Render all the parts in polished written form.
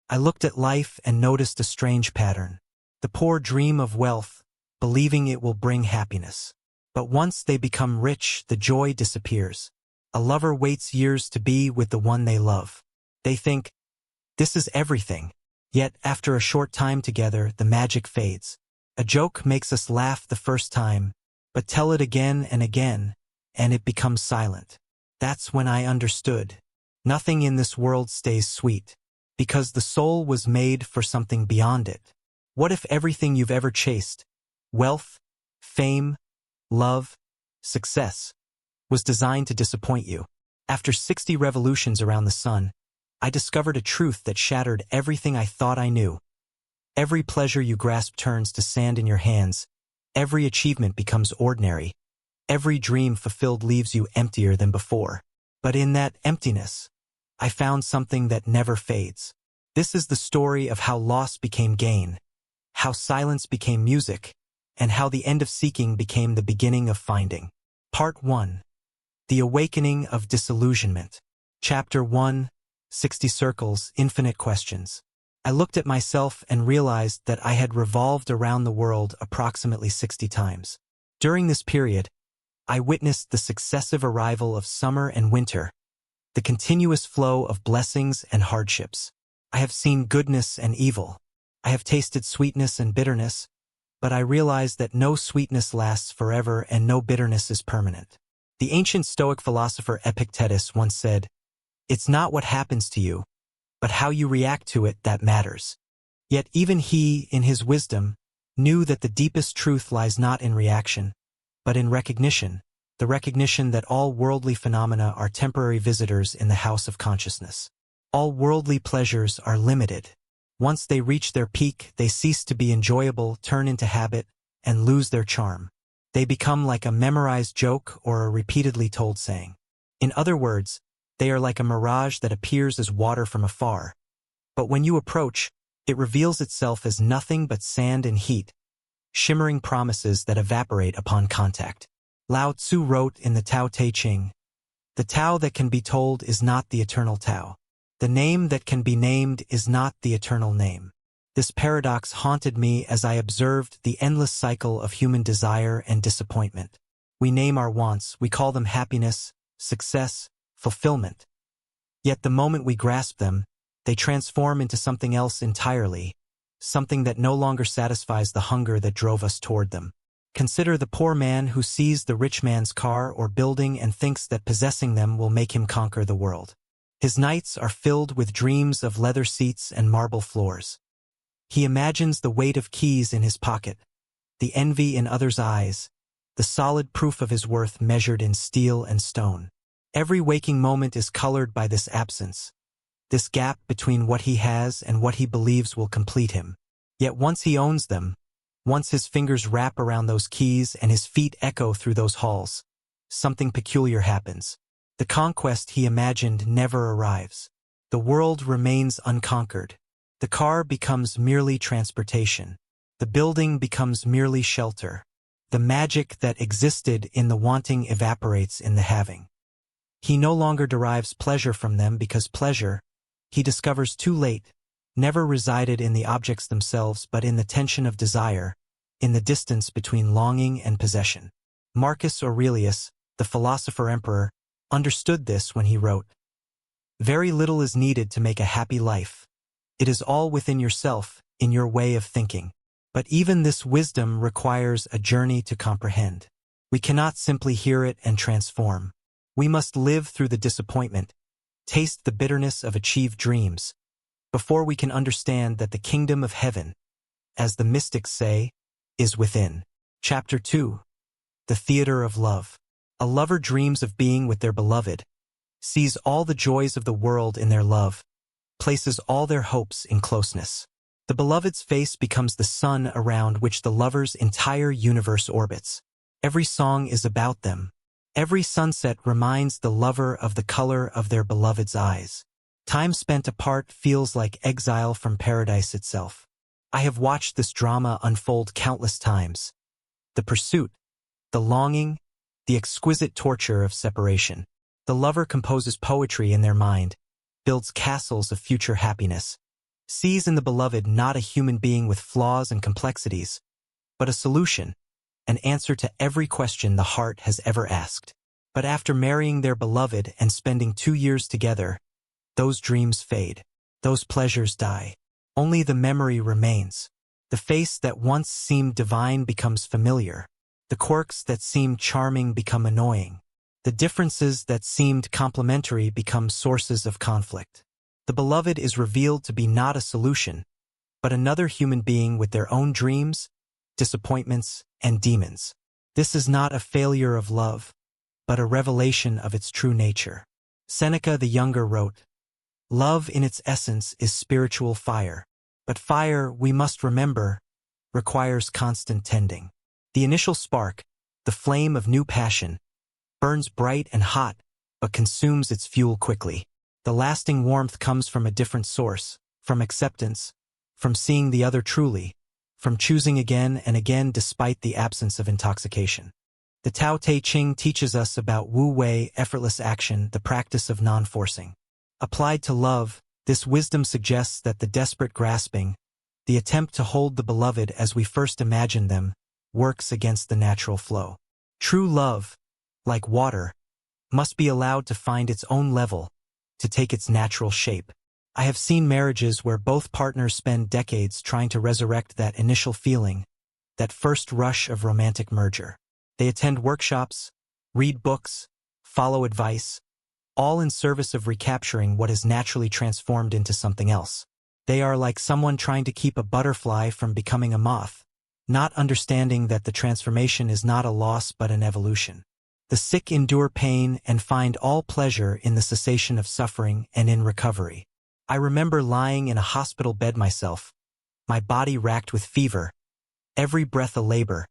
I looked at life and noticed a strange pattern. The poor dream of wealth, believing it will bring happiness. But once they become rich, the joy disappears. A lover waits years to be with the one they love. They think, this is everything. Yet, after a short time together, the magic fades. A joke makes us laugh the first time, but tell it again and again, and it becomes silent. That's when I understood. Nothing in this world stays sweet, because the soul was made for something beyond it. What if everything you've ever chased, wealth, fame, love, success, was designed to disappoint you? After 60 revolutions around the sun, I discovered a truth that shattered everything I thought I knew. Every pleasure you grasp turns to sand in your hands. Every achievement becomes ordinary. Every dream fulfilled leaves you emptier than before. But in that emptiness, I found something that never fades. This is the story of how loss became gain, how silence became music, and how the end of seeking became the beginning of finding. Part 1. The Awakening of Disillusionment. Chapter 1. 60 Circles, Infinite Questions. I looked at myself and realized that I had revolved around the world approximately 60 times. During this period, I witnessed the successive arrival of summer and winter, the continuous flow of blessings and hardships. I have seen goodness and evil. I have tasted sweetness and bitterness, but I realized that no sweetness lasts forever and no bitterness is permanent. The ancient Stoic philosopher Epictetus once said, "It's not what happens to you, but how you react to it that matters." Yet even he, in his wisdom, knew that the deepest truth lies not in reaction, but in recognition, the recognition that all worldly phenomena are temporary visitors in the house of consciousness. All worldly pleasures are limited. Once they reach their peak, they cease to be enjoyable, turn into habit, and lose their charm. They become like a memorized joke or a repeatedly told saying. In other words, they are like a mirage that appears as water from afar. But when you approach, it reveals itself as nothing but sand and heat, shimmering promises that evaporate upon contact. Lao Tzu wrote in the Tao Te Ching, "The Tao that can be told is not the eternal Tao. The name that can be named is not the eternal name." This paradox haunted me as I observed the endless cycle of human desire and disappointment. We name our wants, we call them happiness, success, fulfillment. Yet the moment we grasp them, they transform into something else entirely, something that no longer satisfies the hunger that drove us toward them. Consider the poor man who sees the rich man's car or building and thinks that possessing them will make him conquer the world. His nights are filled with dreams of leather seats and marble floors. He imagines the weight of keys in his pocket, the envy in others' eyes, the solid proof of his worth measured in steel and stone. Every waking moment is colored by this absence, this gap between what he has and what he believes will complete him. Yet once he owns them, once his fingers wrap around those keys and his feet echo through those halls, something peculiar happens. The conquest he imagined never arrives. The world remains unconquered. The car becomes merely transportation. The building becomes merely shelter. The magic that existed in the wanting evaporates in the having. He no longer derives pleasure from them because pleasure, he discovers too late, never resided in the objects themselves but in the tension of desire, in the distance between longing and possession. Marcus Aurelius, the philosopher-emperor, understood this when he wrote, "Very little is needed to make a happy life. It is all within yourself, in your way of thinking. But even this wisdom requires a journey to comprehend. We cannot simply hear it and transform. We must live through the disappointment, taste the bitterness of achieved dreams, before we can understand that the kingdom of heaven, as the mystics say, is within." Chapter 2. The Theater of Love. A lover dreams of being with their beloved, sees all the joys of the world in their love, places all their hopes in closeness. The beloved's face becomes the sun around which the lover's entire universe orbits. Every song is about them. Every sunset reminds the lover of the color of their beloved's eyes. Time spent apart feels like exile from paradise itself. I have watched this drama unfold countless times. The pursuit, the longing, the exquisite torture of separation. The lover composes poetry in their mind, builds castles of future happiness, sees in the beloved not a human being with flaws and complexities, but a solution, an answer to every question the heart has ever asked. But after marrying their beloved and spending 2 years together, those dreams fade. Those pleasures die. Only the memory remains. The face that once seemed divine becomes familiar. The quirks that seemed charming become annoying. The differences that seemed complementary become sources of conflict. The beloved is revealed to be not a solution, but another human being with their own dreams, disappointments, and demons. This is not a failure of love, but a revelation of its true nature. Seneca the Younger wrote, "Love in its essence is spiritual fire, but fire, we must remember, requires constant tending. The initial spark, the flame of new passion, burns bright and hot, but consumes its fuel quickly. The lasting warmth comes from a different source, from acceptance, from seeing the other truly, from choosing again and again despite the absence of intoxication." The Tao Te Ching teaches us about Wu Wei, effortless action, the practice of non-forcing. Applied to love, this wisdom suggests that the desperate grasping, the attempt to hold the beloved as we first imagined them, works against the natural flow. True love, like water, must be allowed to find its own level, to take its natural shape. I have seen marriages where both partners spend decades trying to resurrect that initial feeling, that first rush of romantic merger. They attend workshops, read books, follow advice, all in service of recapturing what is naturally transformed into something else. They are like someone trying to keep a butterfly from becoming a moth, not understanding that the transformation is not a loss but an evolution. The sick endure pain and find all pleasure in the cessation of suffering and in recovery. I remember lying in a hospital bed myself, my body racked with fever, every breath a labor,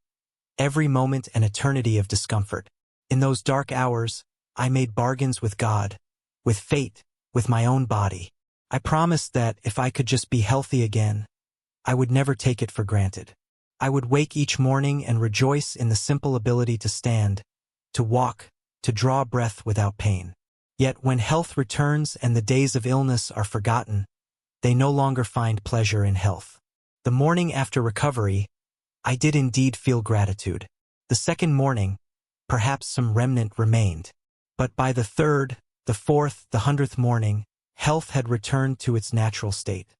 every moment an eternity of discomfort. In those dark hours, I made bargains with God, with fate, with my own body. I promised that if I could just be healthy again, I would never take it for granted. I would wake each morning and rejoice in the simple ability to stand, to walk, to draw breath without pain. Yet when health returns and the days of illness are forgotten, they no longer find pleasure in health. The morning after recovery, I did indeed feel gratitude. The second morning, perhaps some remnant remained. But by the third, the fourth, the 100th morning, health had returned to its natural state.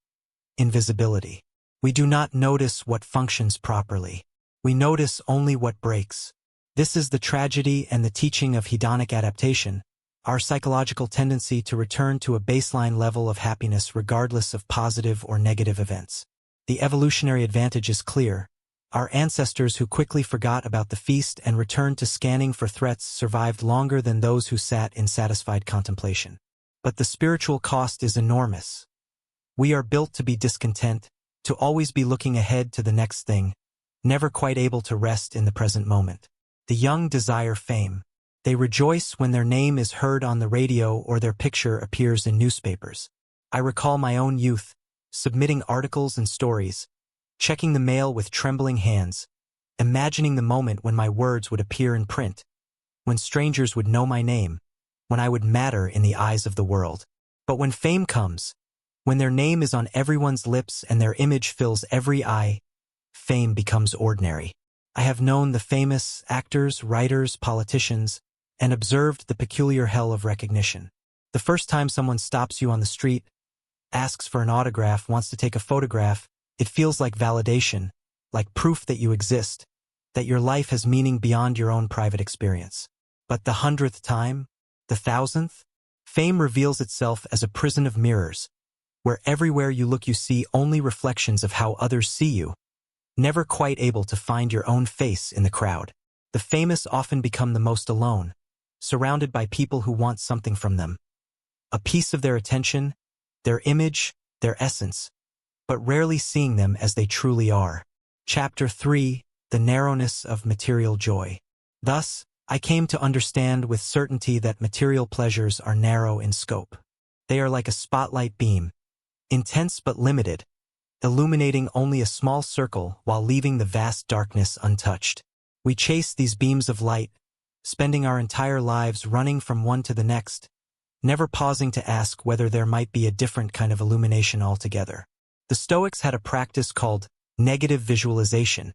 Invisibility. We do not notice what functions properly. We notice only what breaks. This is the tragedy and the teaching of hedonic adaptation, our psychological tendency to return to a baseline level of happiness regardless of positive or negative events. The evolutionary advantage is clear. Our ancestors who quickly forgot about the feast and returned to scanning for threats survived longer than those who sat in satisfied contemplation. But the spiritual cost is enormous. We are built to be discontent, to always be looking ahead to the next thing, never quite able to rest in the present moment. The young desire fame. They rejoice when their name is heard on the radio or their picture appears in newspapers. I recall my own youth, submitting articles and stories, checking the mail with trembling hands, imagining the moment when my words would appear in print, when strangers would know my name, when I would matter in the eyes of the world. But when fame comes, when their name is on everyone's lips and their image fills every eye, fame becomes ordinary. I have known the famous actors, writers, politicians, and observed the peculiar hell of recognition. The first time someone stops you on the street, asks for an autograph, wants to take a photograph, it feels like validation, like proof that you exist, that your life has meaning beyond your own private experience. But the 100th time, the 1000th, fame reveals itself as a prison of mirrors, where everywhere you look you see only reflections of how others see you, never quite able to find your own face in the crowd. The famous often become the most alone, surrounded by people who want something from them, a piece of their attention, their image, their essence, but rarely seeing them as they truly are. Chapter 3. The narrowness of material joy. Thus, I came to understand with certainty that material pleasures are narrow in scope. They are like a spotlight beam, intense but limited, illuminating only a small circle while leaving the vast darkness untouched. We chase these beams of light, spending our entire lives running from one to the next, never pausing to ask whether there might be a different kind of illumination altogether. The Stoics had a practice called negative visualization,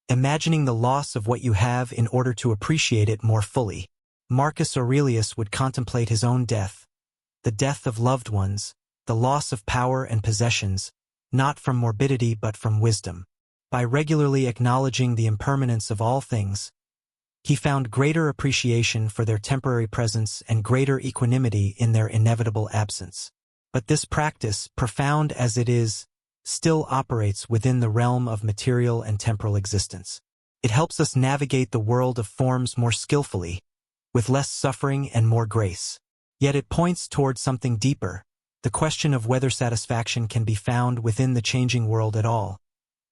imagining the loss of what you have in order to appreciate it more fully. Marcus Aurelius would contemplate his own death, the death of loved ones, the loss of power and possessions, not from morbidity but from wisdom. By regularly acknowledging the impermanence of all things, he found greater appreciation for their temporary presence and greater equanimity in their inevitable absence. But this practice, profound as it is, still operates within the realm of material and temporal existence. It helps us navigate the world of forms more skillfully, with less suffering and more grace. Yet it points toward something deeper, the question of whether satisfaction can be found within the changing world at all,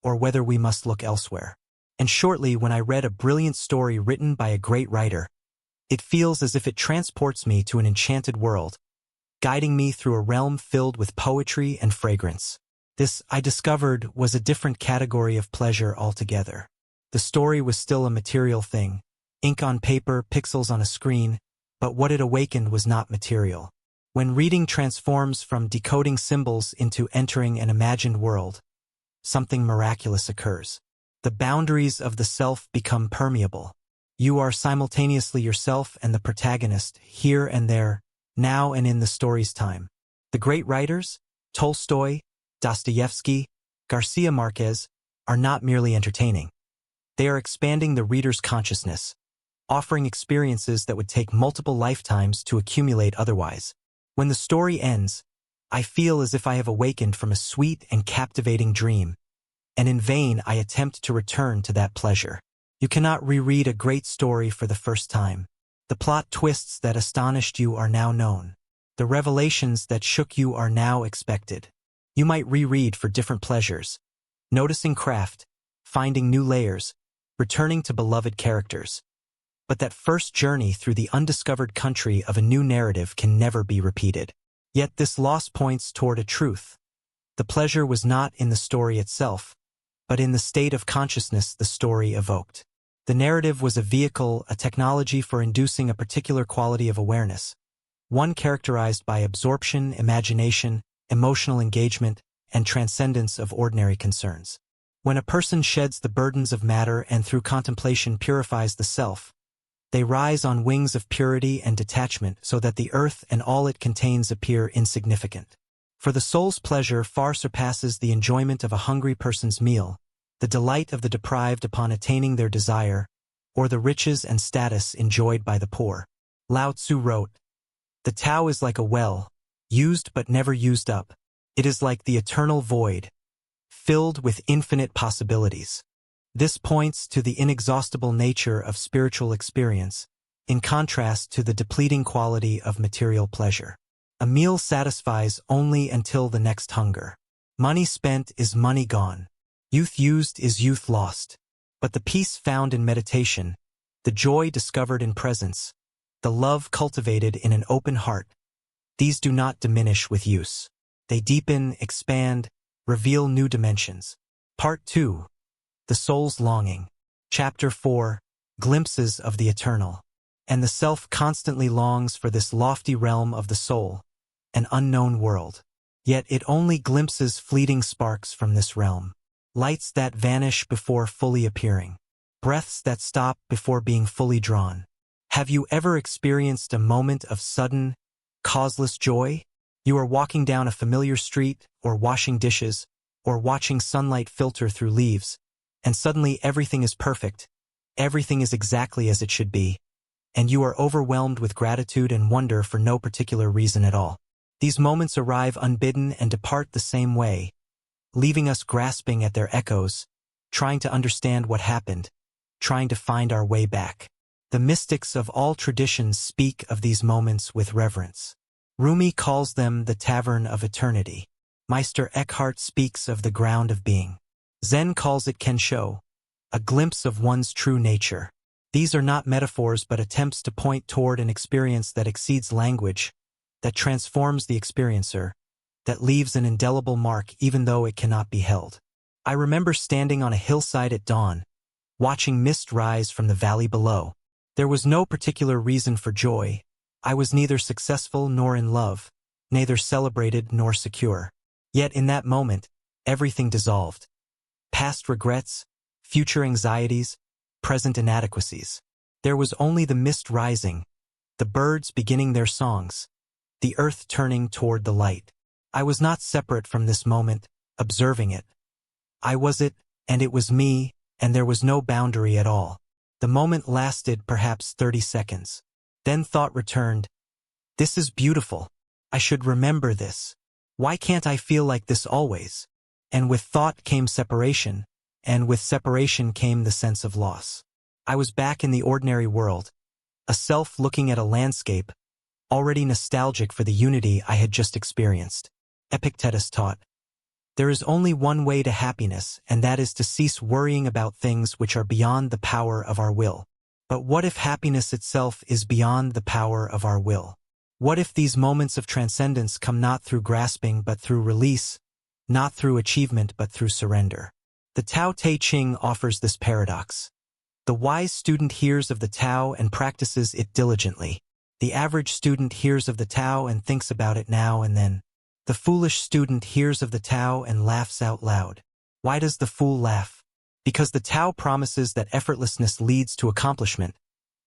or whether we must look elsewhere. And shortly, when I read a brilliant story written by a great writer, it feels as if it transports me to an enchanted world, guiding me through a realm filled with poetry and fragrance. This, I discovered, was a different category of pleasure altogether. The story was still a material thing, ink on paper, pixels on a screen, but what it awakened was not material. When reading transforms from decoding symbols into entering an imagined world, something miraculous occurs. The boundaries of the self become permeable. You are simultaneously yourself and the protagonist, here and there, now and in the story's time. The great writers, Tolstoy, Dostoevsky, Garcia Marquez, are not merely entertaining. They are expanding the reader's consciousness, offering experiences that would take multiple lifetimes to accumulate otherwise. When the story ends, I feel as if I have awakened from a sweet and captivating dream, and in vain I attempt to return to that pleasure. You cannot reread a great story for the first time. The plot twists that astonished you are now known. The revelations that shook you are now expected. You might reread for different pleasures, noticing craft, finding new layers, returning to beloved characters. But that first journey through the undiscovered country of a new narrative can never be repeated. Yet this loss points toward a truth. The pleasure was not in the story itself, but in the state of consciousness the story evoked. The narrative was a vehicle, a technology for inducing a particular quality of awareness, one characterized by absorption, imagination, emotional engagement, and transcendence of ordinary concerns. When a person sheds the burdens of matter and through contemplation purifies the self, they rise on wings of purity and detachment so that the earth and all it contains appear insignificant. For the soul's pleasure far surpasses the enjoyment of a hungry person's meal, the delight of the deprived upon attaining their desire, or the riches and status enjoyed by the poor. Lao Tzu wrote, "The Tao is like a well, used but never used up. It is like the eternal void, filled with infinite possibilities." This points to the inexhaustible nature of spiritual experience, in contrast to the depleting quality of material pleasure. A meal satisfies only until the next hunger. Money spent is money gone. Youth used is youth lost. But the peace found in meditation, the joy discovered in presence, the love cultivated in an open heart, these do not diminish with use. They deepen, expand, reveal new dimensions. Part 2. The Soul's Longing. Chapter 4. Glimpses of the Eternal. And the self constantly longs for this lofty realm of the soul, an unknown world. Yet it only glimpses fleeting sparks from this realm. Lights that vanish before fully appearing. Breaths that stop before being fully drawn. Have you ever experienced a moment of sudden, causeless joy? You are walking down a familiar street, or washing dishes, or watching sunlight filter through leaves, and suddenly everything is perfect, everything is exactly as it should be, and you are overwhelmed with gratitude and wonder for no particular reason at all. These moments arrive unbidden and depart the same way, leaving us grasping at their echoes, trying to understand what happened, trying to find our way back. The mystics of all traditions speak of these moments with reverence. Rumi calls them the tavern of eternity. Meister Eckhart speaks of the ground of being. Zen calls it Kensho, a glimpse of one's true nature. These are not metaphors but attempts to point toward an experience that exceeds language, that transforms the experiencer, that leaves an indelible mark even though it cannot be held. I remember standing on a hillside at dawn, watching mist rise from the valley below. There was no particular reason for joy. I was neither successful nor in love, neither celebrated nor secure. Yet in that moment, Everything dissolved. Past regrets, future anxieties, present inadequacies. There was only the mist rising, the birds beginning their songs, the earth turning toward the light. I was not separate from this moment, observing it. I was it, and it was me, and there was no boundary at all. The moment lasted perhaps 30 seconds. Then thought returned. This is beautiful. I should remember this. Why can't I feel like this always? And with thought came separation, and with separation came the sense of loss. I was back in the ordinary world, a self looking at a landscape, already nostalgic for the unity I had just experienced. Epictetus taught, there is only one way to happiness, and that is to cease worrying about things which are beyond the power of our will. But what if happiness itself is beyond the power of our will? What if these moments of transcendence come not through grasping but through release, not through achievement but through surrender? The Tao Te Ching offers this paradox. The wise student hears of the Tao and practices it diligently. The average student hears of the Tao and thinks about it now and then. The foolish student hears of the Tao and laughs out loud. Why does the fool laugh? Because the Tao promises that effortlessness leads to accomplishment,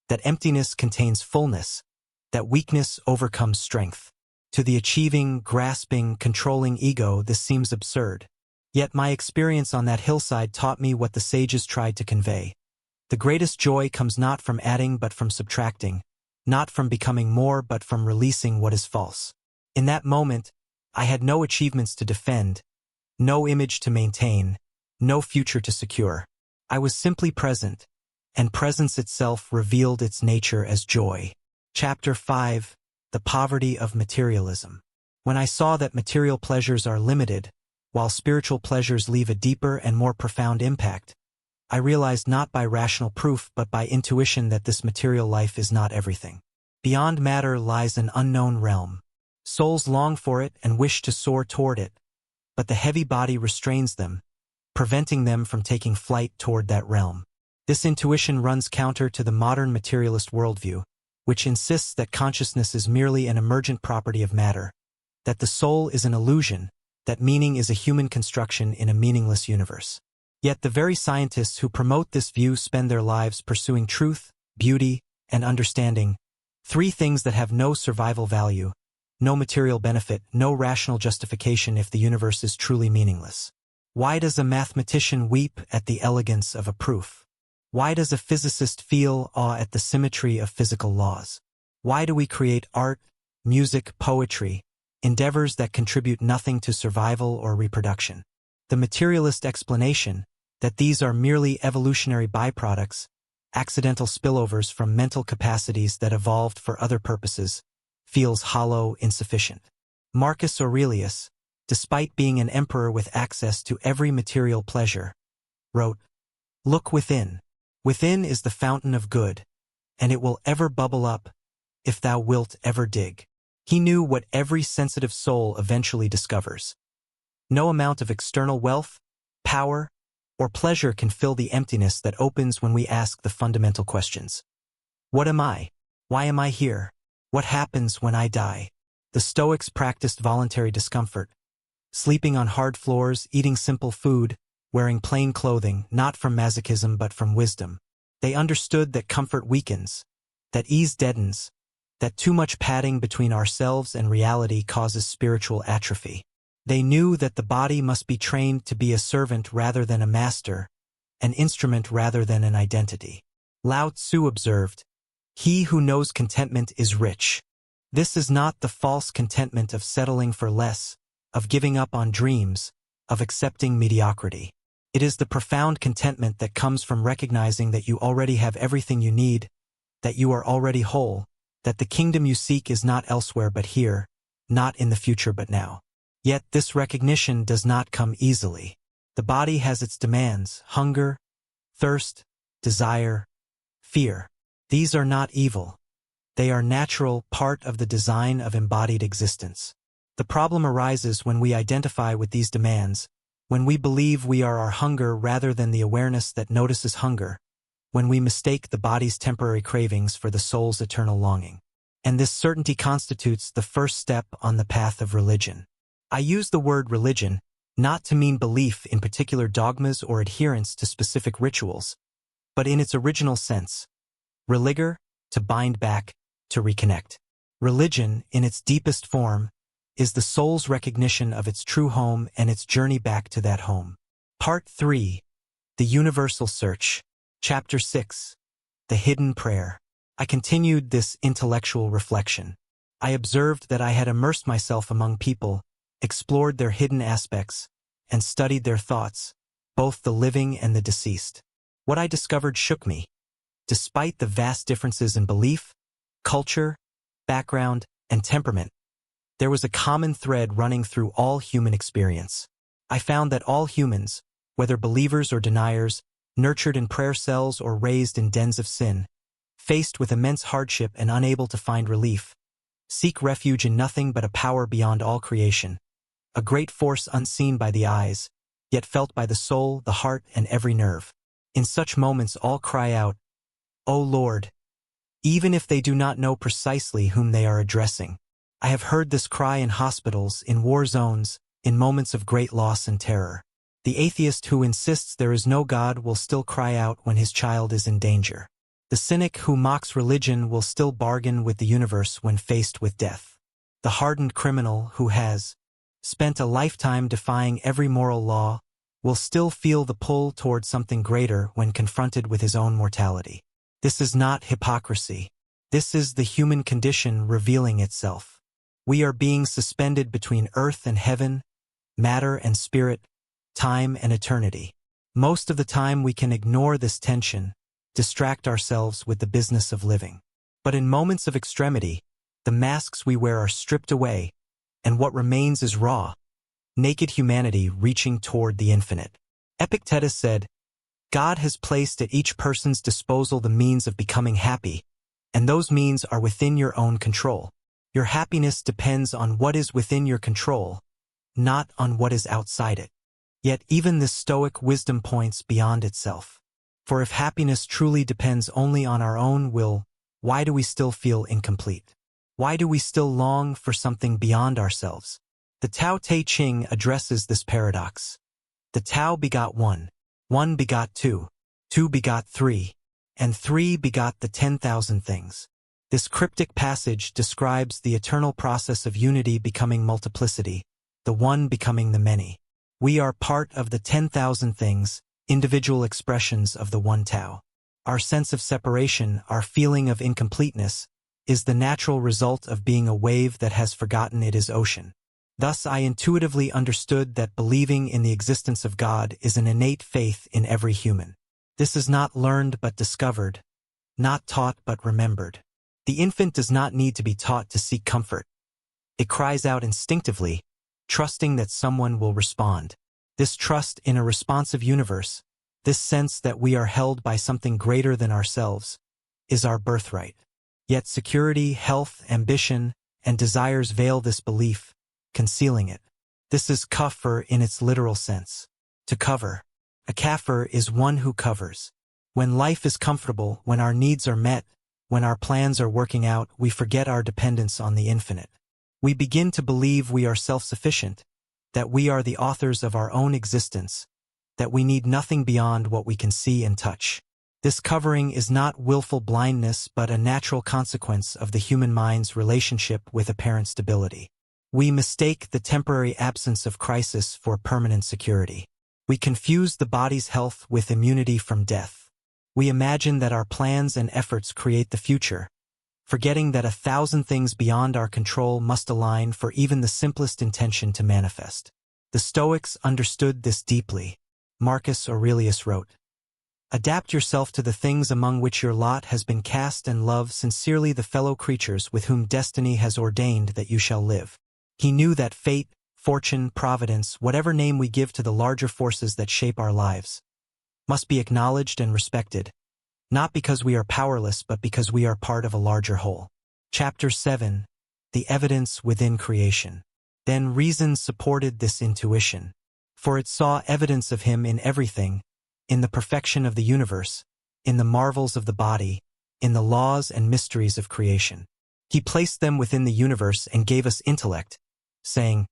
that emptiness contains fullness, that weakness overcomes strength. To the achieving, grasping, controlling ego, this seems absurd. Yet my experience on that hillside taught me what the sages tried to convey. The greatest joy comes not from adding but from subtracting, not from becoming more but from releasing what is false. In that moment, I had no achievements to defend, no image to maintain, no future to secure. I was simply present, and presence itself revealed its nature as joy. Chapter 5. The Poverty of Materialism. When I saw that material pleasures are limited, while spiritual pleasures leave a deeper and more profound impact, I realized not by rational proof but by intuition that this material life is not everything. Beyond matter lies an unknown realm. Souls long for it and wish to soar toward it, but the heavy body restrains them, preventing them from taking flight toward that realm. This intuition runs counter to the modern materialist worldview, which insists that consciousness is merely an emergent property of matter, that the soul is an illusion, that meaning is a human construction in a meaningless universe. Yet the very scientists who promote this view spend their lives pursuing truth, beauty, and understanding, three things that have no survival value, no material benefit, no rational justification if the universe is truly meaningless. Why does a mathematician weep at the elegance of a proof? Why does a physicist feel awe at the symmetry of physical laws? Why do we create art, music, poetry, endeavors that contribute nothing to survival or reproduction? The materialist explanation, that these are merely evolutionary byproducts, accidental spillovers from mental capacities that evolved for other purposes, feels hollow, insufficient. Marcus Aurelius, despite being an emperor with access to every material pleasure, wrote, "Look within. Within is the fountain of good, and it will ever bubble up, if thou wilt ever dig." He knew what every sensitive soul eventually discovers. No amount of external wealth, power, or pleasure can fill the emptiness that opens when we ask the fundamental questions. What am I? Why am I here? What happens when I die? The Stoics practiced voluntary discomfort, sleeping on hard floors, eating simple food, wearing plain clothing, not from masochism but from wisdom. They understood that comfort weakens, that ease deadens, that too much padding between ourselves and reality causes spiritual atrophy. They knew that the body must be trained to be a servant rather than a master, an instrument rather than an identity. Lao Tzu observed, "He who knows contentment is rich." This is not the false contentment of settling for less, of giving up on dreams, of accepting mediocrity. It is the profound contentment that comes from recognizing that you already have everything you need, that you are already whole, that the kingdom you seek is not elsewhere but here, not in the future but now. Yet this recognition does not come easily. The body has its demands: hunger, thirst, desire, fear. These are not evil. They are natural, part of the design of embodied existence. The problem arises when we identify with these demands, when we believe we are our hunger rather than the awareness that notices hunger, when we mistake the body's temporary cravings for the soul's eternal longing. And this certainty constitutes the first step on the path of religion. I use the word religion not to mean belief in particular dogmas or adherence to specific rituals, but in its original sense. Religare, to bind back, to reconnect. Religion, in its deepest form, is the soul's recognition of its true home and its journey back to that home. Part 3. The Universal Search. Chapter 6. The Hidden Prayer. I continued this intellectual reflection. I observed that I had immersed myself among people, explored their hidden aspects, and studied their thoughts, both the living and the deceased. What I discovered shook me. Despite the vast differences in belief, culture, background, and temperament, there was a common thread running through all human experience. I found that all humans, whether believers or deniers, nurtured in prayer cells or raised in dens of sin, faced with immense hardship and unable to find relief, seek refuge in nothing but a power beyond all creation, a great force unseen by the eyes, yet felt by the soul, the heart, and every nerve. In such moments all cry out, "O Lord," even if they do not know precisely whom they are addressing. I have heard this cry in hospitals, in war zones, in moments of great loss and terror. The atheist who insists there is no God will still cry out when his child is in danger. The cynic who mocks religion will still bargain with the universe when faced with death. The hardened criminal who has spent a lifetime defying every moral law will still feel the pull toward something greater when confronted with his own mortality. This is not hypocrisy. This is the human condition revealing itself. We are being suspended between earth and heaven, matter and spirit, time and eternity. Most of the time we can ignore this tension, distract ourselves with the business of living. But in moments of extremity, the masks we wear are stripped away, and what remains is raw, naked humanity reaching toward the infinite. Epictetus said, "God has placed at each person's disposal the means of becoming happy, and those means are within your own control. Your happiness depends on what is within your control, not on what is outside it." Yet even this Stoic wisdom points beyond itself. For if happiness truly depends only on our own will, why do we still feel incomplete? Why do we still long for something beyond ourselves? The Tao Te Ching addresses this paradox. The Tao begot one, one begot two, two begot three, and three begot the 10,000 things. This cryptic passage describes the eternal process of unity becoming multiplicity, the one becoming the many. We are part of the 10,000 things, individual expressions of the one Tao. Our sense of separation, our feeling of incompleteness, is the natural result of being a wave that has forgotten it is ocean. Thus I intuitively understood that believing in the existence of God is an innate faith in every human. This is not learned but discovered, not taught but remembered. The infant does not need to be taught to seek comfort. It cries out instinctively, trusting that someone will respond. This trust in a responsive universe, this sense that we are held by something greater than ourselves, is our birthright. Yet security, health, ambition, and desires veil this belief, concealing it. This is kafir in its literal sense. To cover. A kafir is one who covers. When life is comfortable, when our needs are met, when our plans are working out, we forget our dependence on the infinite. We begin to believe we are self-sufficient, that we are the authors of our own existence, that we need nothing beyond what we can see and touch. This covering is not willful blindness but a natural consequence of the human mind's relationship with apparent stability. We mistake the temporary absence of crisis for permanent security. We confuse the body's health with immunity from death. We imagine that our plans and efforts create the future, forgetting that 1,000 things beyond our control must align for even the simplest intention to manifest. The Stoics understood this deeply. Marcus Aurelius wrote, "Adapt yourself to the things among which your lot has been cast and love sincerely the fellow creatures with whom destiny has ordained that you shall live." He knew that fate, fortune, providence, whatever name we give to the larger forces that shape our lives, must be acknowledged and respected, not because we are powerless but because we are part of a larger whole. Chapter 7. The Evidence Within Creation. Then reason supported this intuition, for it saw evidence of him in everything, in the perfection of the universe, in the marvels of the body, in the laws and mysteries of creation. He placed them within the universe and gave us intellect, saying,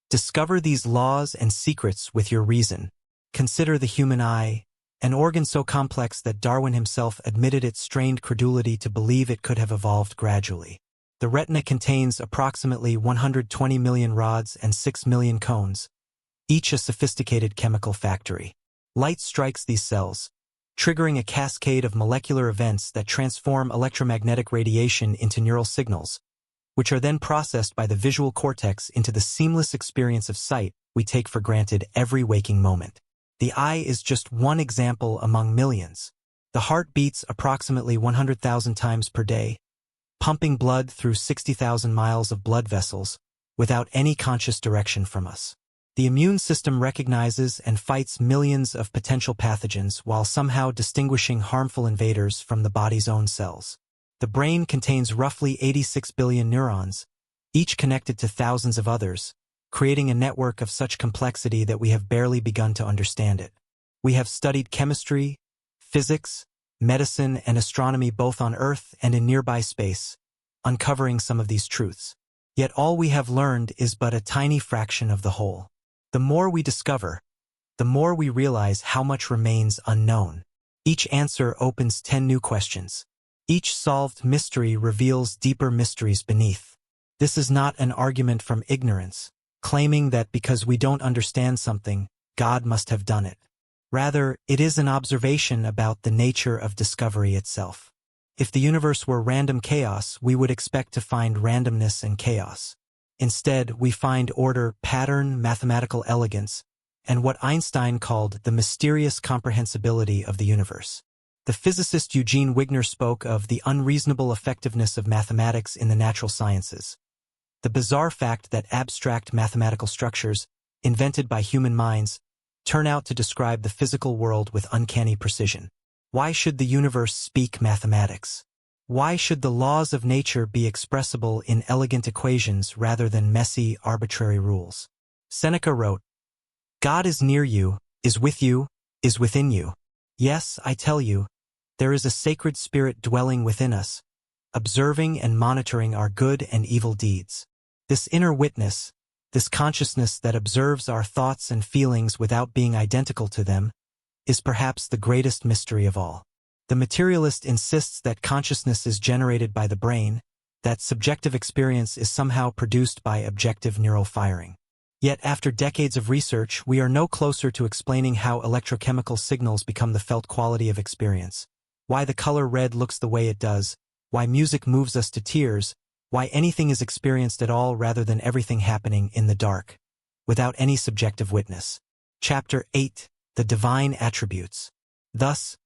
Discover these laws and secrets with your reason. Consider the human eye, an organ so complex that Darwin himself admitted its strained credulity to believe it could have evolved gradually. The retina contains approximately 120 million rods and 6 million cones, each a sophisticated chemical factory. Light strikes these cells, triggering a cascade of molecular events that transform electromagnetic radiation into neural signals, which are then processed by the visual cortex into the seamless experience of sight we take for granted every waking moment. The eye is just one example among millions. The heart beats approximately 100,000 times per day, pumping blood through 60,000 miles of blood vessels without any conscious direction from us. The immune system recognizes and fights millions of potential pathogens while somehow distinguishing harmful invaders from the body's own cells. The brain contains roughly 86 billion neurons, each connected to thousands of others, creating a network of such complexity that we have barely begun to understand it. We have studied chemistry, physics, medicine, and astronomy both on Earth and in nearby space, uncovering some of these truths. Yet all we have learned is but a tiny fraction of the whole. The more we discover, the more we realize how much remains unknown. Each answer opens 10 new questions. Each solved mystery reveals deeper mysteries beneath. This is not an argument from ignorance, claiming that because we don't understand something, God must have done it. Rather, it is an observation about the nature of discovery itself. If the universe were random chaos, we would expect to find randomness and chaos. Instead, we find order, pattern, mathematical elegance, and what Einstein called the mysterious comprehensibility of the universe. The physicist Eugene Wigner spoke of the unreasonable effectiveness of mathematics in the natural sciences. The bizarre fact that abstract mathematical structures, invented by human minds, turn out to describe the physical world with uncanny precision. Why should the universe speak mathematics? Why should the laws of nature be expressible in elegant equations rather than messy, arbitrary rules? Seneca wrote, "God is near you, is with you, is within you. Yes, I tell you, there is a sacred spirit dwelling within us, observing and monitoring our good and evil deeds. This inner witness, this consciousness that observes our thoughts and feelings without being identical to them, is perhaps the greatest mystery of all. The materialist insists that consciousness is generated by the brain, that subjective experience is somehow produced by objective neural firing. Yet after decades of research, we are no closer to explaining how electrochemical signals become the felt quality of experience, why the color red looks the way it does, why music moves us to tears, why anything is experienced at all rather than everything happening in the dark, without any subjective witness." Chapter 8. The Divine Attributes. Thus,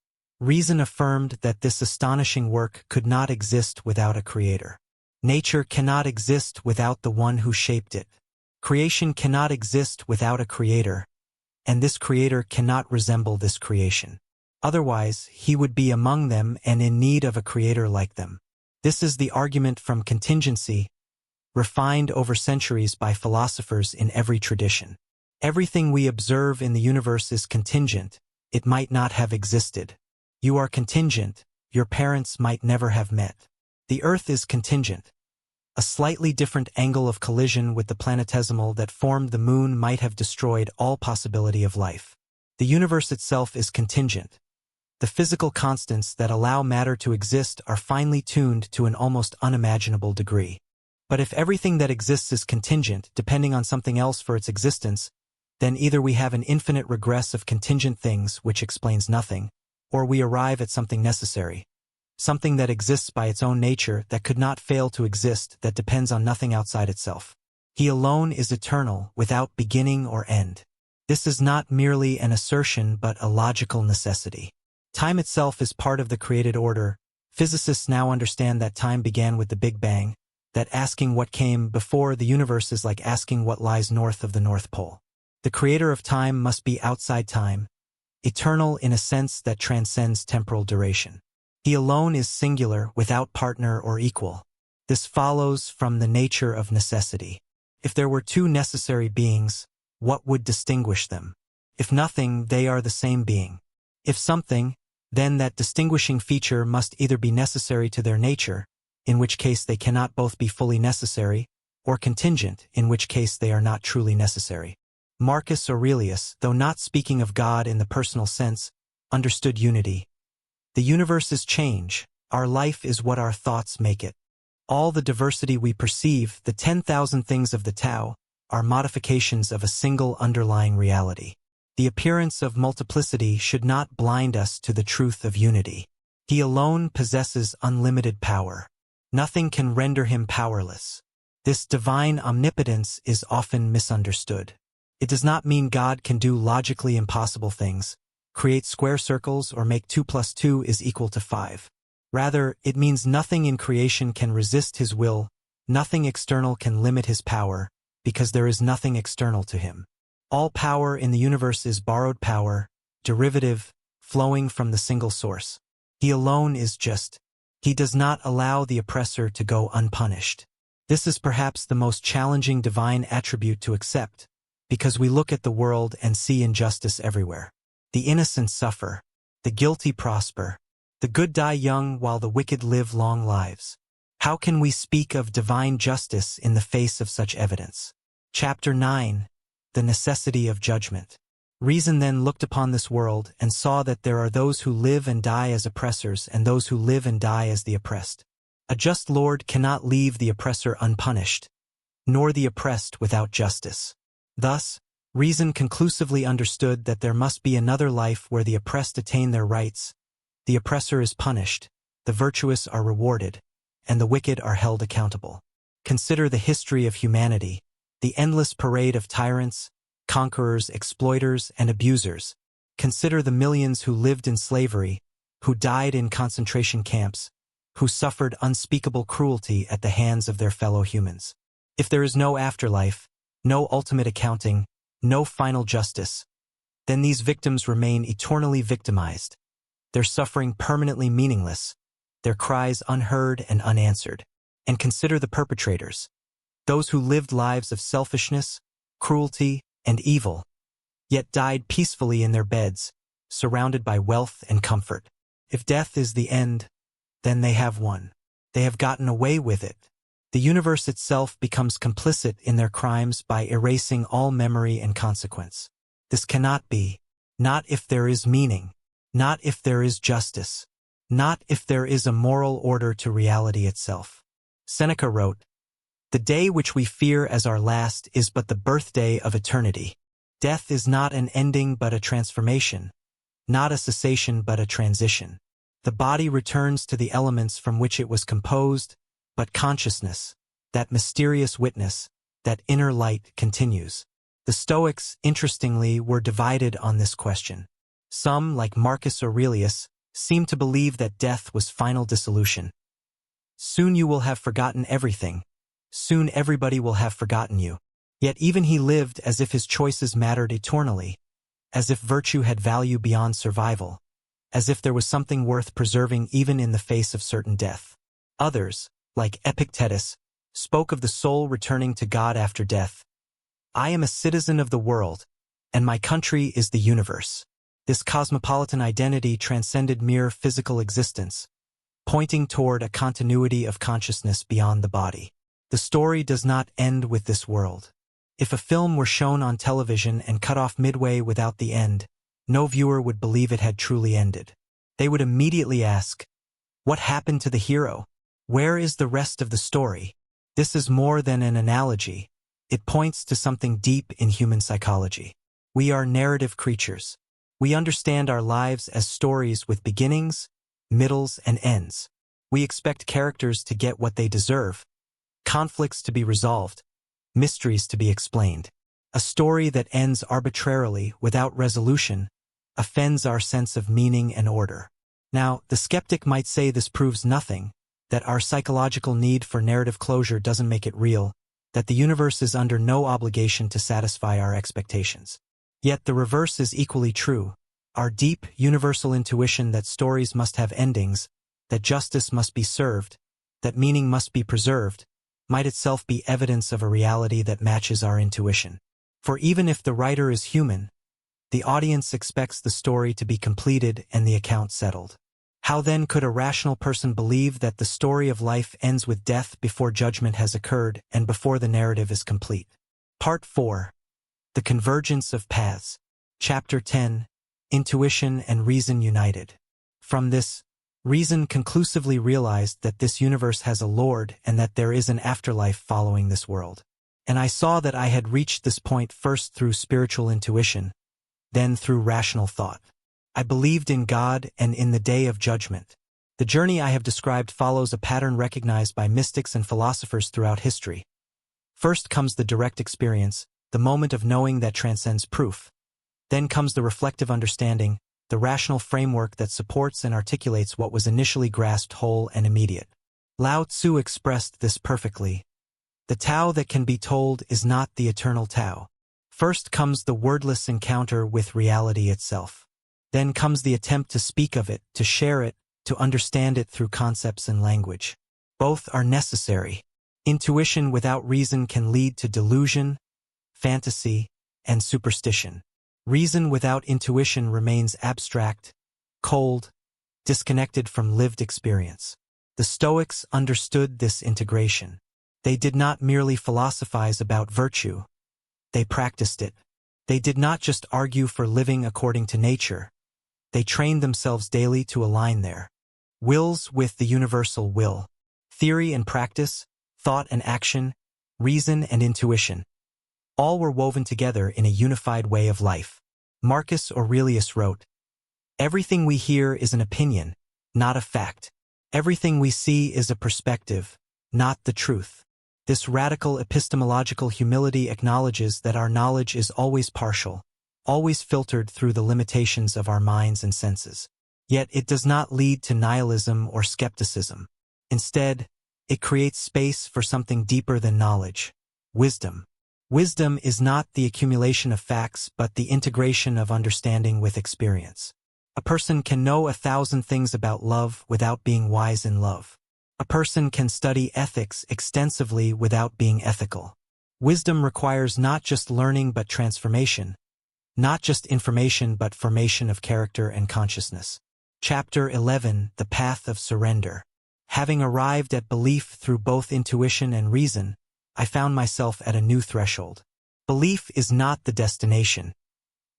reason affirmed that this astonishing work could not exist without a creator. Nature cannot exist without the one who shaped it. Creation cannot exist without a creator, and this creator cannot resemble this creation. Otherwise, he would be among them and in need of a creator like them. This is the argument from contingency, refined over centuries by philosophers in every tradition. Everything we observe in the universe is contingent. It might not have existed. You are contingent. Your parents might never have met. The Earth is contingent. A slightly different angle of collision with the planetesimal that formed the moon might have destroyed all possibility of life. The universe itself is contingent. The physical constants that allow matter to exist are finely tuned to an almost unimaginable degree. But if everything that exists is contingent, depending on something else for its existence, then either we have an infinite regress of contingent things which explains nothing, or we arrive at something necessary, something that exists by its own nature that could not fail to exist, that depends on nothing outside itself. He alone is eternal, without beginning or end. This is not merely an assertion but a logical necessity. Time itself is part of the created order. Physicists now understand that time began with the Big Bang, that asking what came before the universe is like asking what lies north of the North Pole. The creator of time must be outside time, eternal in a sense that transcends temporal duration. He alone is singular, without partner or equal. This follows from the nature of necessity. If there were two necessary beings, what would distinguish them? If nothing, they are the same being. If something, then that distinguishing feature must either be necessary to their nature, in which case they cannot both be fully necessary, or contingent, in which case they are not truly necessary. Marcus Aurelius, though not speaking of God in the personal sense, understood unity. The universe is change. Our life is what our thoughts make it. All the diversity we perceive, the 10,000 things of the Tao, are modifications of a single underlying reality. The appearance of multiplicity should not blind us to the truth of unity. He alone possesses unlimited power. Nothing can render him powerless. This divine omnipotence is often misunderstood. It does not mean God can do logically impossible things, create square circles, or make 2 + 2 = 5. Rather, it means nothing in creation can resist his will, nothing external can limit his power, because there is nothing external to him. All power in the universe is borrowed power, derivative, flowing from the single source. He alone is just. He does not allow the oppressor to go unpunished. This is perhaps the most challenging divine attribute to accept, because we look at the world and see injustice everywhere. The innocent suffer, the guilty prosper, the good die young while the wicked live long lives. How can we speak of divine justice in the face of such evidence? Chapter 9. The necessity of judgment. Reason then looked upon this world and saw that there are those who live and die as oppressors and those who live and die as the oppressed. A just Lord cannot leave the oppressor unpunished, nor the oppressed without justice. Thus, reason conclusively understood that there must be another life where the oppressed attain their rights, the oppressor is punished, the virtuous are rewarded, and the wicked are held accountable. Consider the history of humanity, the endless parade of tyrants, conquerors, exploiters, and abusers. Consider the millions who lived in slavery, who died in concentration camps, who suffered unspeakable cruelty at the hands of their fellow humans. If there is no afterlife, no ultimate accounting, no final justice, then these victims remain eternally victimized, their suffering permanently meaningless, their cries unheard and unanswered. And consider the perpetrators, those who lived lives of selfishness, cruelty, and evil, yet died peacefully in their beds, surrounded by wealth and comfort. If death is the end, then they have won. They have gotten away with it. The universe itself becomes complicit in their crimes by erasing all memory and consequence. This cannot be. Not if there is meaning. Not if there is justice. Not if there is a moral order to reality itself. Seneca wrote, "The day which we fear as our last is but the birthday of eternity. Death is not an ending but a transformation, not a cessation but a transition. The body returns to the elements from which it was composed, but consciousness, that mysterious witness, that inner light continues." The Stoics, interestingly, were divided on this question. Some, like Marcus Aurelius, seemed to believe that death was final dissolution. Soon you will have forgotten everything. Soon everybody will have forgotten you. Yet even he lived as if his choices mattered eternally, as if virtue had value beyond survival, as if there was something worth preserving even in the face of certain death. Others, like Epictetus, spoke of the soul returning to God after death. "I am a citizen of the world, and my country is the universe." This cosmopolitan identity transcended mere physical existence, pointing toward a continuity of consciousness beyond the body. The story does not end with this world. If a film were shown on television and cut off midway without the end, no viewer would believe it had truly ended. They would immediately ask, "What happened to the hero? Where is the rest of the story?" This is more than an analogy. It points to something deep in human psychology. We are narrative creatures. We understand our lives as stories with beginnings, middles, and ends. We expect characters to get what they deserve, conflicts to be resolved, mysteries to be explained. A story that ends arbitrarily, without resolution, offends our sense of meaning and order. Now, the skeptic might say this proves nothing, that our psychological need for narrative closure doesn't make it real, that the universe is under no obligation to satisfy our expectations. Yet the reverse is equally true. Our deep, universal intuition that stories must have endings, that justice must be served, that meaning must be preserved, might itself be evidence of a reality that matches our intuition. For even if the writer is human, the audience expects the story to be completed and the account settled. How then could a rational person believe that the story of life ends with death before judgment has occurred and before the narrative is complete? Part 4. The Convergence of Paths. Chapter 10. Intuition and Reason United. From this, reason conclusively realized that this universe has a Lord and that there is an afterlife following this world. And I saw that I had reached this point first through spiritual intuition, then through rational thought. I believed in God and in the day of judgment. The journey I have described follows a pattern recognized by mystics and philosophers throughout history. First comes the direct experience, the moment of knowing that transcends proof. Then comes the reflective understanding, the rational framework that supports and articulates what was initially grasped whole and immediate. Lao Tzu expressed this perfectly. The Tao that can be told is not the eternal Tao. First comes the wordless encounter with reality itself. Then comes the attempt to speak of it, to share it, to understand it through concepts and language. Both are necessary. Intuition without reason can lead to delusion, fantasy, and superstition. Reason without intuition remains abstract, cold, disconnected from lived experience. The Stoics understood this integration. They did not merely philosophize about virtue. They practiced it. They did not just argue for living according to nature. They trained themselves daily to align their wills with the universal will. Theory and practice, thought and action, reason and intuition. All were woven together in a unified way of life. Marcus Aurelius wrote, "Everything we hear is an opinion, not a fact. Everything we see is a perspective, not the truth." This radical epistemological humility acknowledges that our knowledge is always partial, always filtered through the limitations of our minds and senses. Yet it does not lead to nihilism or skepticism. Instead, it creates space for something deeper than knowledge: wisdom. Wisdom is not the accumulation of facts but the integration of understanding with experience. A person can know 1,000 things about love without being wise in love. A person can study ethics extensively without being ethical. Wisdom requires not just learning but transformation, not just information but formation of character and consciousness. Chapter 11. The Path of Surrender. Having arrived at belief through both intuition and reason, I found myself at a new threshold. Belief is not the destination.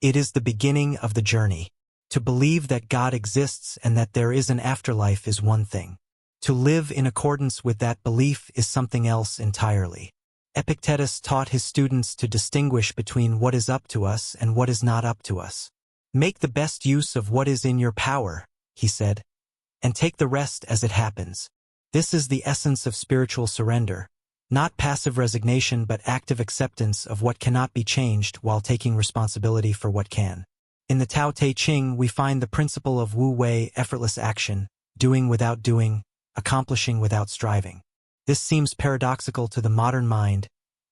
It is the beginning of the journey. To believe that God exists and that there is an afterlife is one thing. To live in accordance with that belief is something else entirely. Epictetus taught his students to distinguish between what is up to us and what is not up to us. "Make the best use of what is in your power," he said, "and take the rest as it happens." This is the essence of spiritual surrender, not passive resignation but active acceptance of what cannot be changed while taking responsibility for what can. In the Tao Te Ching we find the principle of Wu Wei, effortless action, doing without doing, accomplishing without striving. This seems paradoxical to the modern mind,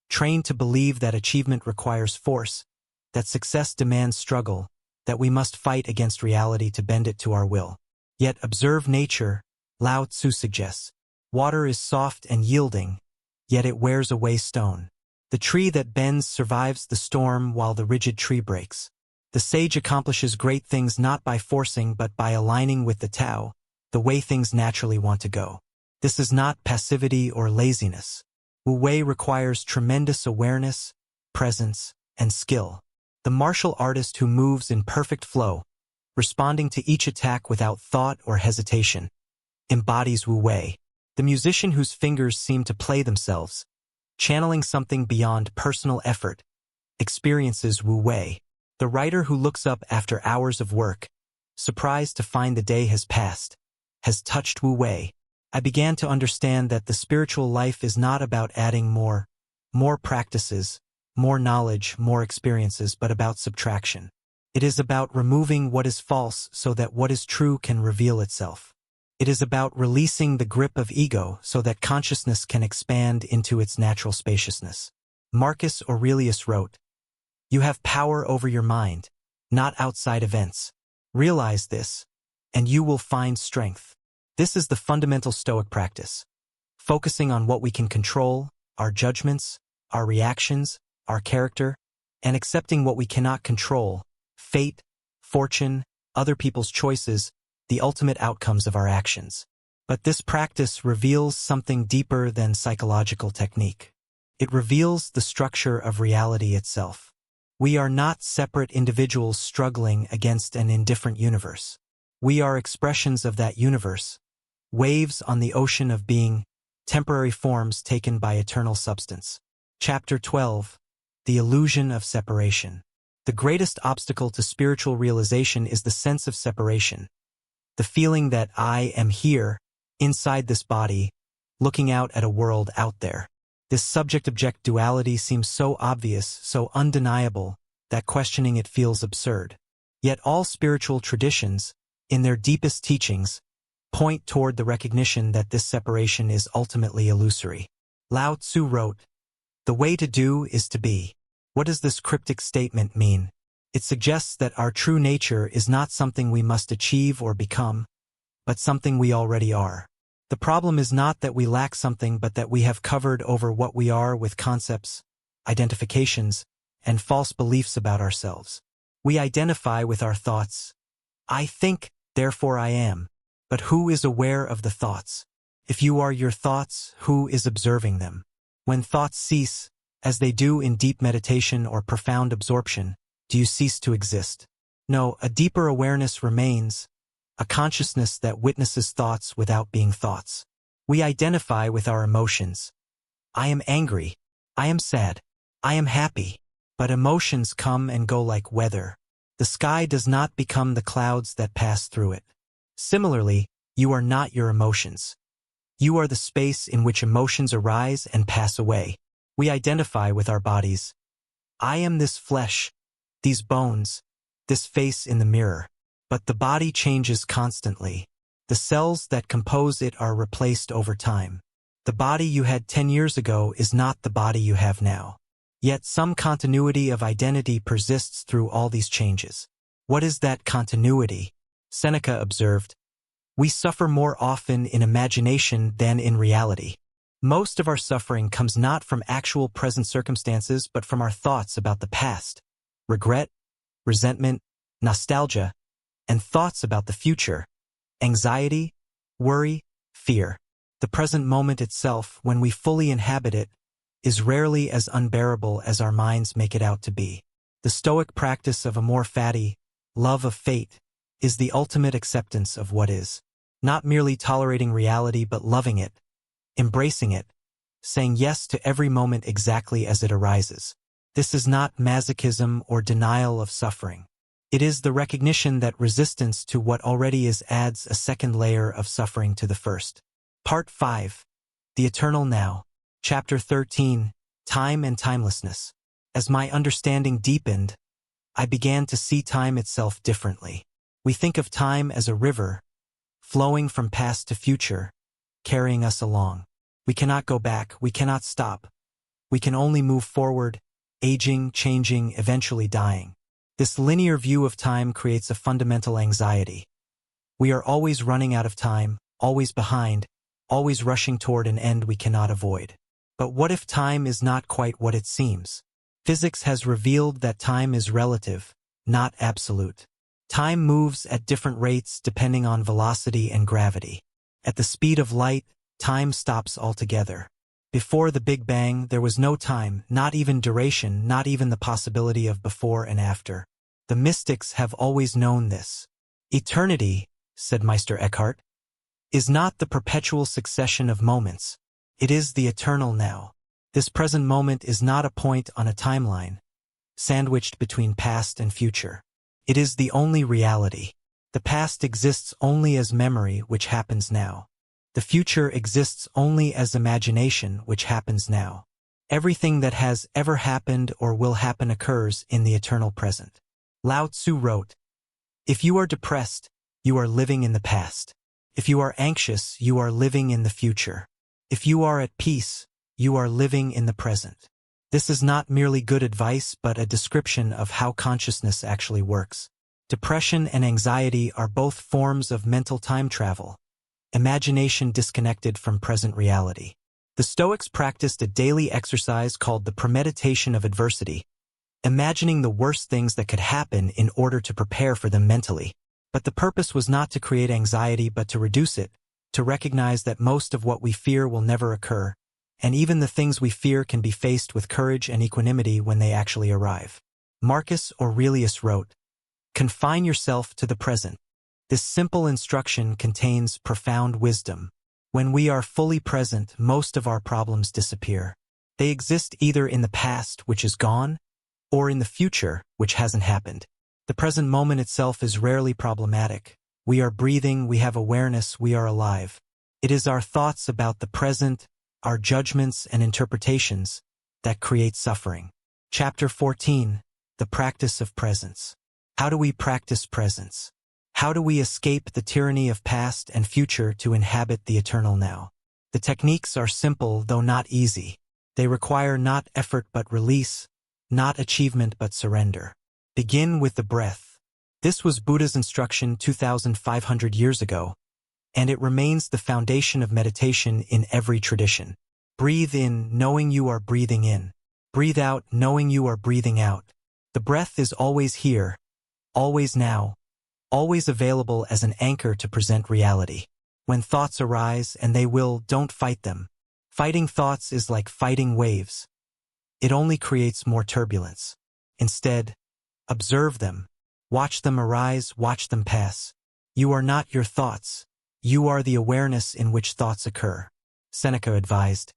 trained to believe that achievement requires force, that success demands struggle, that we must fight against reality to bend it to our will. Yet observe nature, Lao Tzu suggests. Water is soft and yielding, yet it wears away stone. The tree that bends survives the storm while the rigid tree breaks. The sage accomplishes great things not by forcing but by aligning with the Tao, the way things naturally want to go. This is not passivity or laziness. Wu Wei requires tremendous awareness, presence, and skill. The martial artist who moves in perfect flow, responding to each attack without thought or hesitation, embodies Wu Wei. The musician whose fingers seem to play themselves, channeling something beyond personal effort, experiences Wu Wei. The writer who looks up after hours of work, surprised to find the day has passed, has touched Wu Wei. I began to understand that the spiritual life is not about adding more practices, more knowledge, more experiences, but about subtraction. It is about removing what is false so that what is true can reveal itself. It is about releasing the grip of ego so that consciousness can expand into its natural spaciousness. Marcus Aurelius wrote, "You have power over your mind, not outside events. Realize this, and you will find strength." This is the fundamental Stoic practice, focusing on what we can control, our judgments, our reactions, our character, and accepting what we cannot control, fate, fortune, other people's choices. the ultimate outcomes of our actions. But this practice reveals something deeper than psychological technique. It reveals the structure of reality itself. We are not separate individuals struggling against an indifferent universe. We are expressions of that universe, waves on the ocean of being, temporary forms taken by eternal substance. Chapter 12. The Illusion of Separation. The greatest obstacle to spiritual realization is the sense of separation. The feeling that I am here, inside this body, looking out at a world out there. This subject-object duality seems so obvious, so undeniable, that questioning it feels absurd. Yet all spiritual traditions, in their deepest teachings, point toward the recognition that this separation is ultimately illusory. Lao Tzu wrote, "The way to do is to be." What does this cryptic statement mean? It suggests that our true nature is not something we must achieve or become, but something we already are. The problem is not that we lack something but that we have covered over what we are with concepts, identifications, and false beliefs about ourselves. We identify with our thoughts. I think, therefore I am. But who is aware of the thoughts? If you are your thoughts, who is observing them? When thoughts cease, as they do in deep meditation or profound absorption, do you cease to exist? No, a deeper awareness remains, a consciousness that witnesses thoughts without being thoughts. We identify with our emotions. I am angry. I am sad. I am happy. But emotions come and go like weather. The sky does not become the clouds that pass through it. Similarly, you are not your emotions. You are the space in which emotions arise and pass away. We identify with our bodies. I am this flesh, these bones, this face in the mirror. But the body changes constantly. The cells that compose it are replaced over time. The body you had 10 years ago is not the body you have now. Yet some continuity of identity persists through all these changes. What is that continuity? Seneca observed, "We suffer more often in imagination than in reality." Most of our suffering comes not from actual present circumstances but from our thoughts about the past. Regret, resentment, nostalgia, and thoughts about the future, anxiety, worry, fear. The present moment itself, when we fully inhabit it, is rarely as unbearable as our minds make it out to be. The Stoic practice of amor fati, love of fate, is the ultimate acceptance of what is. Not merely tolerating reality but loving it, embracing it, saying yes to every moment exactly as it arises. This is not masochism or denial of suffering. It is the recognition that resistance to what already is adds a second layer of suffering to the first. Part 5. The Eternal Now. Chapter 13. Time and Timelessness. As my understanding deepened, I began to see time itself differently. We think of time as a river, flowing from past to future, carrying us along. We cannot go back, we cannot stop. We can only move forward, aging, changing, eventually dying. This linear view of time creates a fundamental anxiety. We are always running out of time, always behind, always rushing toward an end we cannot avoid. But what if time is not quite what it seems? Physics has revealed that time is relative, not absolute. Time moves at different rates depending on velocity and gravity. At the speed of light, time stops altogether. Before the Big Bang, there was no time, not even duration, not even the possibility of before and after. The mystics have always known this. Eternity, said Meister Eckhart, is not the perpetual succession of moments. It is the eternal now. This present moment is not a point on a timeline, sandwiched between past and future. It is the only reality. The past exists only as memory, which happens now. The future exists only as imagination, which happens now. Everything that has ever happened or will happen occurs in the eternal present. Lao Tzu wrote, "If you are depressed, you are living in the past. If you are anxious, you are living in the future. If you are at peace, you are living in the present." This is not merely good advice but a description of how consciousness actually works. Depression and anxiety are both forms of mental time travel, imagination disconnected from present reality. The Stoics practiced a daily exercise called the premeditation of adversity, imagining the worst things that could happen in order to prepare for them mentally. But the purpose was not to create anxiety but to reduce it, to recognize that most of what we fear will never occur, and even the things we fear can be faced with courage and equanimity when they actually arrive. Marcus Aurelius wrote, "Confine yourself to the present." This simple instruction contains profound wisdom. When we are fully present, most of our problems disappear. They exist either in the past, which is gone, or in the future, which hasn't happened. The present moment itself is rarely problematic. We are breathing, we have awareness, we are alive. It is our thoughts about the present, our judgments and interpretations, that create suffering. Chapter 14. The Practice of Presence. How do we practice presence? How do we escape the tyranny of past and future to inhabit the eternal now? The techniques are simple, though not easy. They require not effort but release, not achievement but surrender. Begin with the breath. This was Buddha's instruction 2,500 years ago, and it remains the foundation of meditation in every tradition. Breathe in, knowing you are breathing in. Breathe out, knowing you are breathing out. The breath is always here, always now, always available as an anchor to present reality. When thoughts arise, and they will, don't fight them. Fighting thoughts is like fighting waves. It only creates more turbulence. Instead, observe them. Watch them arise, watch them pass. You are not your thoughts. You are the awareness in which thoughts occur. Seneca advised,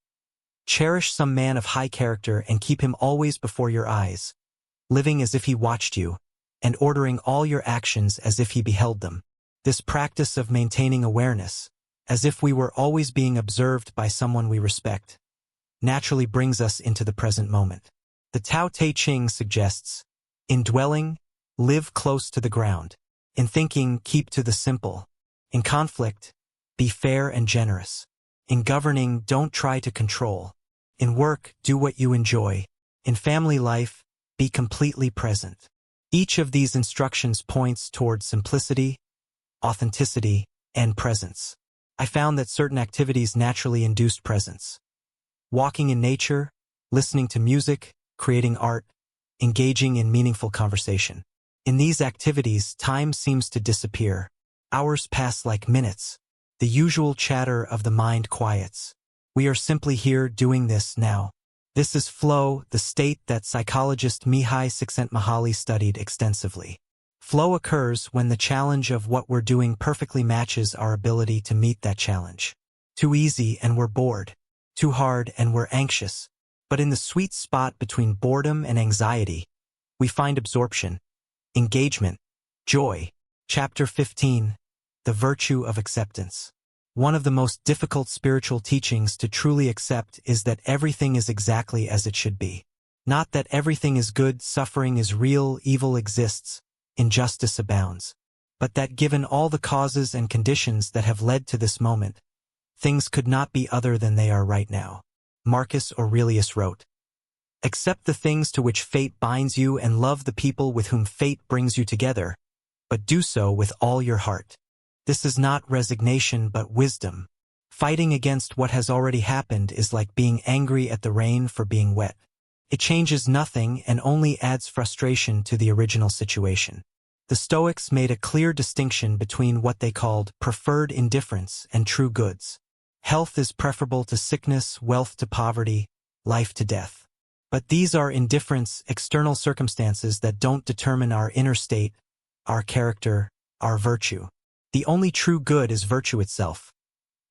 "Cherish some man of high character and keep him always before your eyes, living as if he watched you, and ordering all your actions as if he beheld them." This practice of maintaining awareness, as if we were always being observed by someone we respect, naturally brings us into the present moment. The Tao Te Ching suggests, in dwelling, live close to the ground. In thinking, keep to the simple. In conflict, be fair and generous. In governing, don't try to control. In work, do what you enjoy. In family life, be completely present. Each of these instructions points toward simplicity, authenticity, and presence. I found that certain activities naturally induced presence. Walking in nature, listening to music, creating art, engaging in meaningful conversation. In these activities, time seems to disappear. Hours pass like minutes. The usual chatter of the mind quiets. We are simply here doing this now. This is flow, the state that psychologist Mihai Csikszentmihalyi studied extensively. Flow occurs when the challenge of what we're doing perfectly matches our ability to meet that challenge. Too easy and we're bored. Too hard and we're anxious. But in the sweet spot between boredom and anxiety, we find absorption, engagement, joy. Chapter 15. The Virtue of Acceptance. One of the most difficult spiritual teachings to truly accept is that everything is exactly as it should be. Not that everything is good, suffering is real, evil exists, injustice abounds, but that given all the causes and conditions that have led to this moment, things could not be other than they are right now. Marcus Aurelius wrote, "Accept the things to which fate binds you and love the people with whom fate brings you together, but do so with all your heart." This is not resignation but wisdom. Fighting against what has already happened is like being angry at the rain for being wet. It changes nothing and only adds frustration to the original situation. The Stoics made a clear distinction between what they called preferred indifference and true goods. Health is preferable to sickness, wealth to poverty, life to death. But these are indifference, external circumstances that don't determine our inner state, our character, our virtue. The only true good is virtue itself.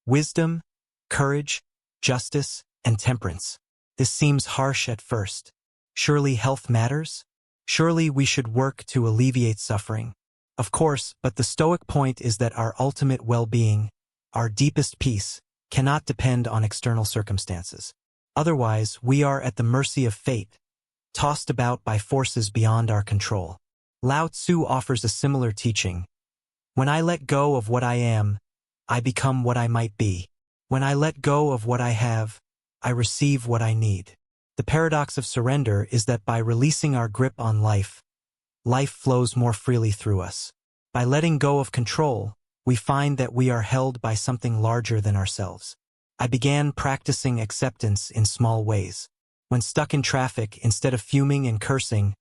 Wisdom, courage, justice, and temperance. This seems harsh at first. Surely health matters? Surely we should work to alleviate suffering? Of course, but the Stoic point is that our ultimate well-being, our deepest peace, cannot depend on external circumstances. Otherwise, we are at the mercy of fate, tossed about by forces beyond our control. Lao Tzu offers a similar teaching. When I let go of what I am, I become what I might be. When I let go of what I have, I receive what I need. The paradox of surrender is that by releasing our grip on life, life flows more freely through us. By letting go of control, we find that we are held by something larger than ourselves. I began practicing acceptance in small ways. When stuck in traffic, instead of fuming and cursing,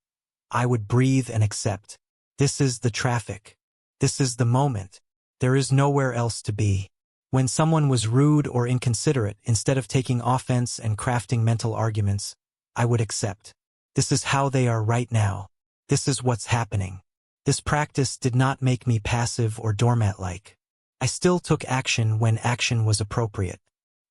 I would breathe and accept. This is the traffic. This is the moment. There is nowhere else to be. When someone was rude or inconsiderate, instead of taking offense and crafting mental arguments, I would accept. This is how they are right now. This is what's happening. This practice did not make me passive or doormat-like. I still took action when action was appropriate.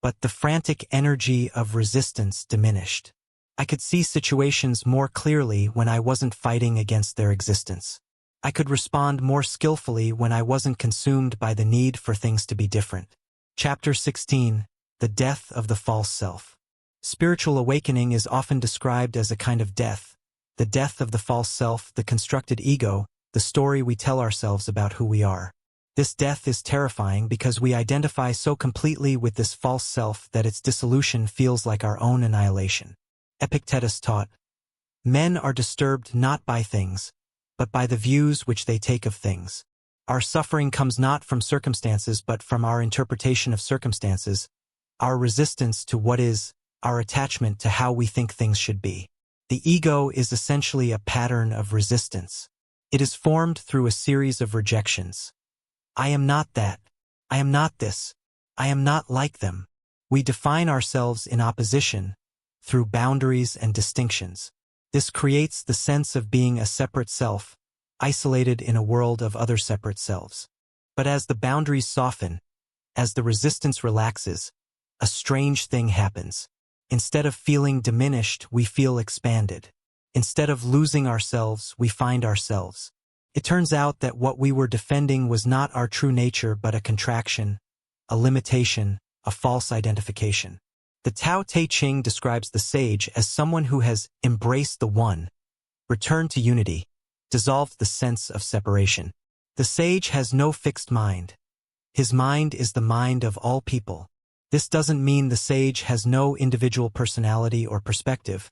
But the frantic energy of resistance diminished. I could see situations more clearly when I wasn't fighting against their existence. I could respond more skillfully when I wasn't consumed by the need for things to be different. Chapter 16. The Death of the False Self. Spiritual awakening is often described as a kind of death. The death of the false self, the constructed ego, the story we tell ourselves about who we are. This death is terrifying because we identify so completely with this false self that its dissolution feels like our own annihilation. Epictetus taught, "Men are disturbed not by things, but by the views which they take of things." Our suffering comes not from circumstances but from our interpretation of circumstances, our resistance to what is, our attachment to how we think things should be. The ego is essentially a pattern of resistance. It is formed through a series of rejections. I am not that. I am not this. I am not like them. We define ourselves in opposition, through boundaries and distinctions. This creates the sense of being a separate self, isolated in a world of other separate selves. But as the boundaries soften, as the resistance relaxes, a strange thing happens. Instead of feeling diminished, we feel expanded. Instead of losing ourselves, we find ourselves. It turns out that what we were defending was not our true nature but a contraction, a limitation, a false identification. The Tao Te Ching describes the sage as someone who has embraced the one, returned to unity, dissolved the sense of separation. The sage has no fixed mind. His mind is the mind of all people. This doesn't mean the sage has no individual personality or perspective,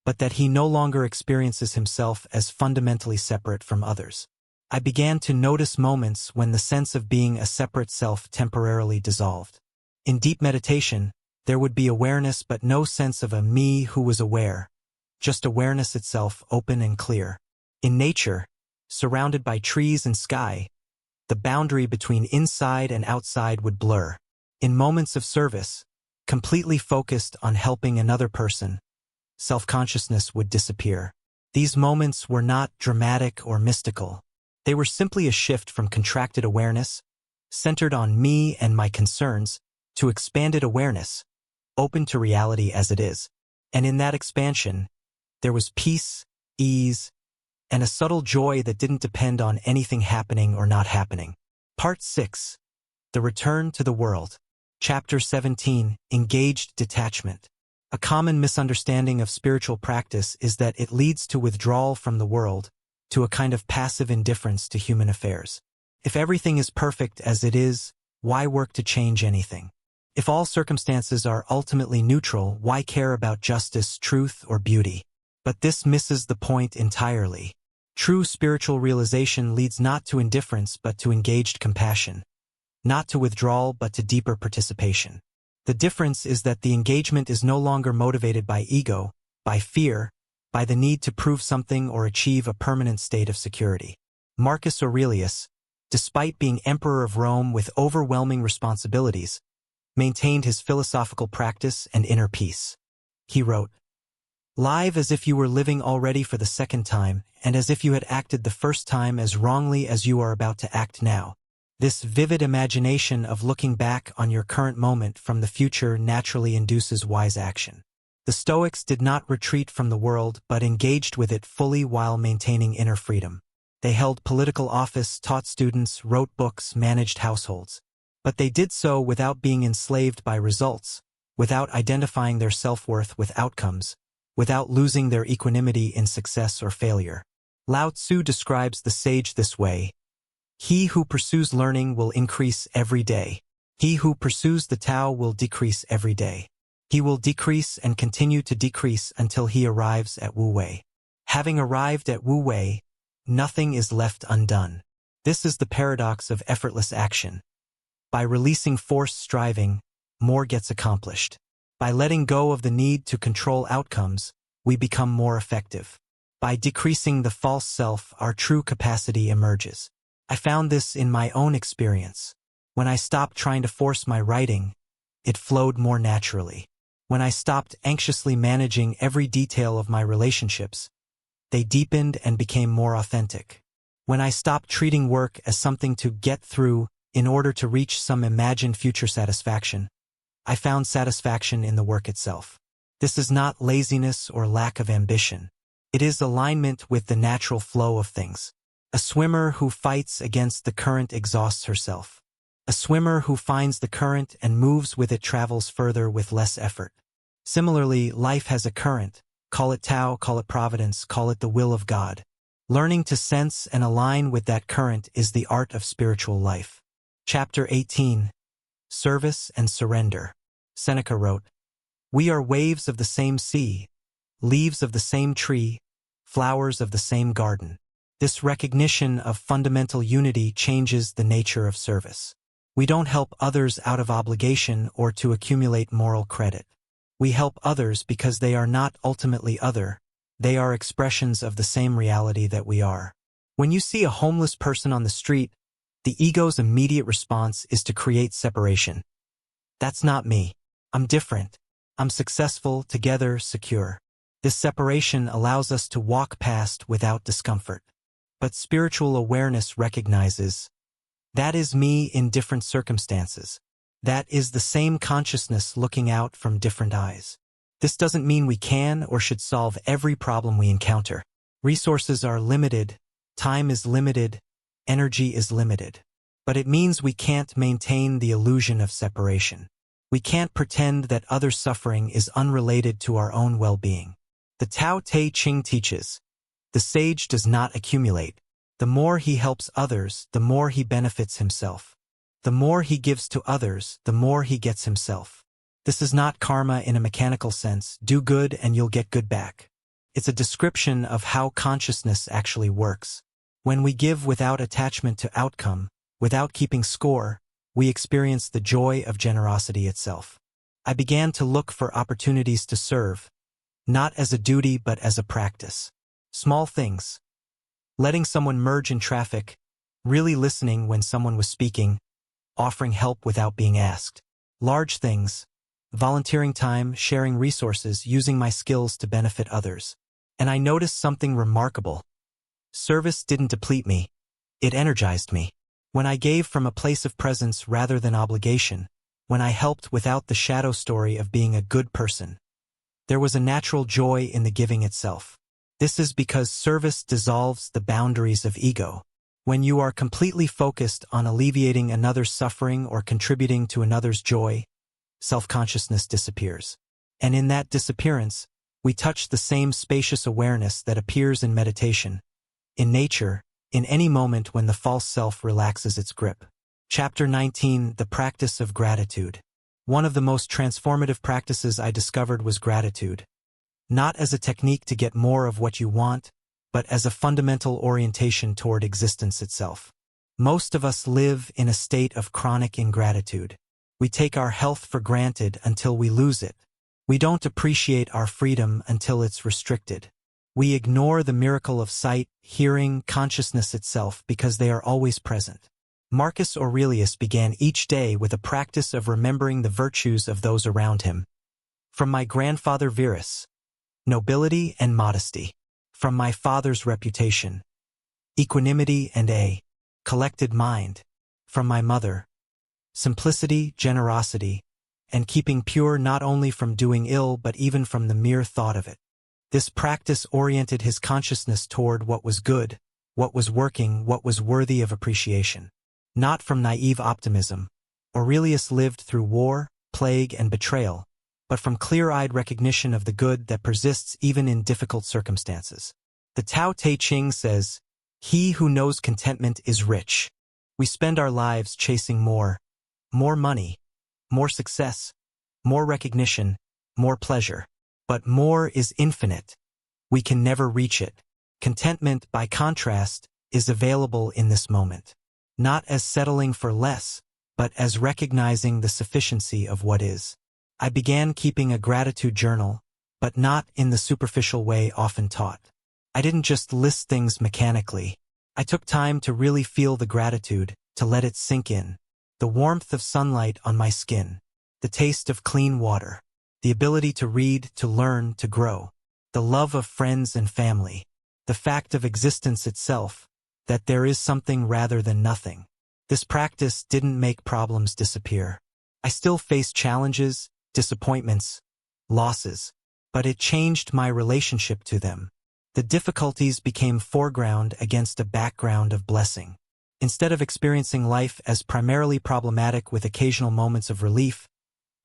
but that he no longer experiences himself as fundamentally separate from others. I began to notice moments when the sense of being a separate self temporarily dissolved. In deep meditation, there would be awareness but no sense of a me who was aware, just awareness itself open and clear. In nature, surrounded by trees and sky, the boundary between inside and outside would blur. In moments of service, completely focused on helping another person, self-consciousness would disappear. These moments were not dramatic or mystical. They were simply a shift from contracted awareness, centered on me and my concerns, to expanded awareness, open to reality as it is. And in that expansion, there was peace, ease, and a subtle joy that didn't depend on anything happening or not happening. Part 6. The Return to the World. Chapter 17. Engaged Detachment. A common misunderstanding of spiritual practice is that it leads to withdrawal from the world, to a kind of passive indifference to human affairs. If everything is perfect as it is, why work to change anything? If all circumstances are ultimately neutral, why care about justice, truth, or beauty? But this misses the point entirely. True spiritual realization leads not to indifference but to engaged compassion, not to withdrawal but to deeper participation. The difference is that the engagement is no longer motivated by ego, by fear, by the need to prove something or achieve a permanent state of security. Marcus Aurelius, despite being emperor of Rome with overwhelming responsibilities, maintained his philosophical practice and inner peace. He wrote, "Live as if you were living already for the second time, and as if you had acted the first time as wrongly as you are about to act now. This vivid imagination of looking back on your current moment from the future naturally induces wise action." The Stoics did not retreat from the world but engaged with it fully while maintaining inner freedom. They held political office, taught students, wrote books, managed households. But they did so without being enslaved by results, without identifying their self-worth with outcomes, without losing their equanimity in success or failure. Lao Tzu describes the sage this way: "He who pursues learning will increase every day. He who pursues the Tao will decrease every day. He will decrease and continue to decrease until he arrives at Wu-Wei. Having arrived at Wu-Wei, nothing is left undone." This is the paradox of effortless action. By releasing forced striving, more gets accomplished. By letting go of the need to control outcomes, we become more effective. By decreasing the false self, our true capacity emerges. I found this in my own experience. When I stopped trying to force my writing, it flowed more naturally. When I stopped anxiously managing every detail of my relationships, they deepened and became more authentic. When I stopped treating work as something to get through in order to reach some imagined future satisfaction, I found satisfaction in the work itself. This is not laziness or lack of ambition. It is alignment with the natural flow of things. A swimmer who fights against the current exhausts herself. A swimmer who finds the current and moves with it travels further with less effort. Similarly, life has a current. Call it Tao, call it providence, call it the will of God. Learning to sense and align with that current is the art of spiritual life. Chapter 18. Service and Surrender. Seneca wrote, "We are waves of the same sea, leaves of the same tree, flowers of the same garden." This recognition of fundamental unity changes the nature of service. We don't help others out of obligation or to accumulate moral credit. We help others because they are not ultimately other. They are expressions of the same reality that we are. When you see a homeless person on the street, the ego's immediate response is to create separation. That's not me. I'm different. I'm successful, together, secure. This separation allows us to walk past without discomfort. But spiritual awareness recognizes, that is me in different circumstances. That is the same consciousness looking out from different eyes. This doesn't mean we can or should solve every problem we encounter. Resources are limited, time is limited, energy is limited. But it means we can't maintain the illusion of separation. We can't pretend that other suffering is unrelated to our own well-being. The Tao Te Ching teaches, the sage does not accumulate. The more he helps others, the more he benefits himself. The more he gives to others, the more he gets himself. This is not karma in a mechanical sense, do good and you'll get good back. It's a description of how consciousness actually works. When we give without attachment to outcome, without keeping score, we experience the joy of generosity itself. I began to look for opportunities to serve, not as a duty but as a practice. Small things. Letting someone merge in traffic, really listening when someone was speaking, offering help without being asked. Large things. Volunteering time, sharing resources, using my skills to benefit others. And I noticed something remarkable. Service didn't deplete me. It energized me. When I gave from a place of presence rather than obligation, when I helped without the shadow story of being a good person, there was a natural joy in the giving itself. This is because service dissolves the boundaries of ego. When you are completely focused on alleviating another's suffering or contributing to another's joy, self-consciousness disappears. And in that disappearance, we touch the same spacious awareness that appears in meditation, in nature, in any moment when the false self relaxes its grip. Chapter 19. The Practice of Gratitude. One of the most transformative practices I discovered was gratitude. Not as a technique to get more of what you want, but as a fundamental orientation toward existence itself. Most of us live in a state of chronic ingratitude. We take our health for granted until we lose it. We don't appreciate our freedom until it's restricted. We ignore the miracle of sight, hearing, consciousness itself because they are always present. Marcus Aurelius began each day with a practice of remembering the virtues of those around him. From my grandfather Verus, nobility and modesty. From my father's reputation, equanimity and a collected mind. From my mother, simplicity, generosity, and keeping pure not only from doing ill but even from the mere thought of it. This practice oriented his consciousness toward what was good, what was working, what was worthy of appreciation. Not from naive optimism, Aurelius lived through war, plague, and betrayal, but from clear-eyed recognition of the good that persists even in difficult circumstances. The Tao Te Ching says, "He who knows contentment is rich." We spend our lives chasing more money, more success, more recognition, more pleasure. But more is infinite. We can never reach it. Contentment, by contrast, is available in this moment. Not as settling for less, but as recognizing the sufficiency of what is. I began keeping a gratitude journal, but not in the superficial way often taught. I didn't just list things mechanically. I took time to really feel the gratitude, to let it sink in. The warmth of sunlight on my skin, the taste of clean water, the ability to read, to learn, to grow, the love of friends and family, the fact of existence itself, that there is something rather than nothing. This practice didn't make problems disappear. I still faced challenges, disappointments, losses, but it changed my relationship to them. The difficulties became foreground against a background of blessing. Instead of experiencing life as primarily problematic with occasional moments of relief,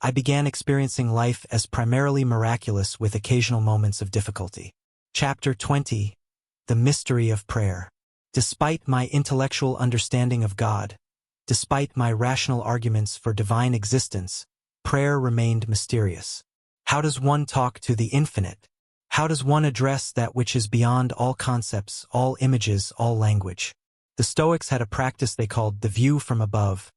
I began experiencing life as primarily miraculous with occasional moments of difficulty. Chapter 20. The Mystery of Prayer. Despite my intellectual understanding of God, despite my rational arguments for divine existence, prayer remained mysterious. How does one talk to the infinite? How does one address that which is beyond all concepts, all images, all language? The Stoics had a practice they called the view from above,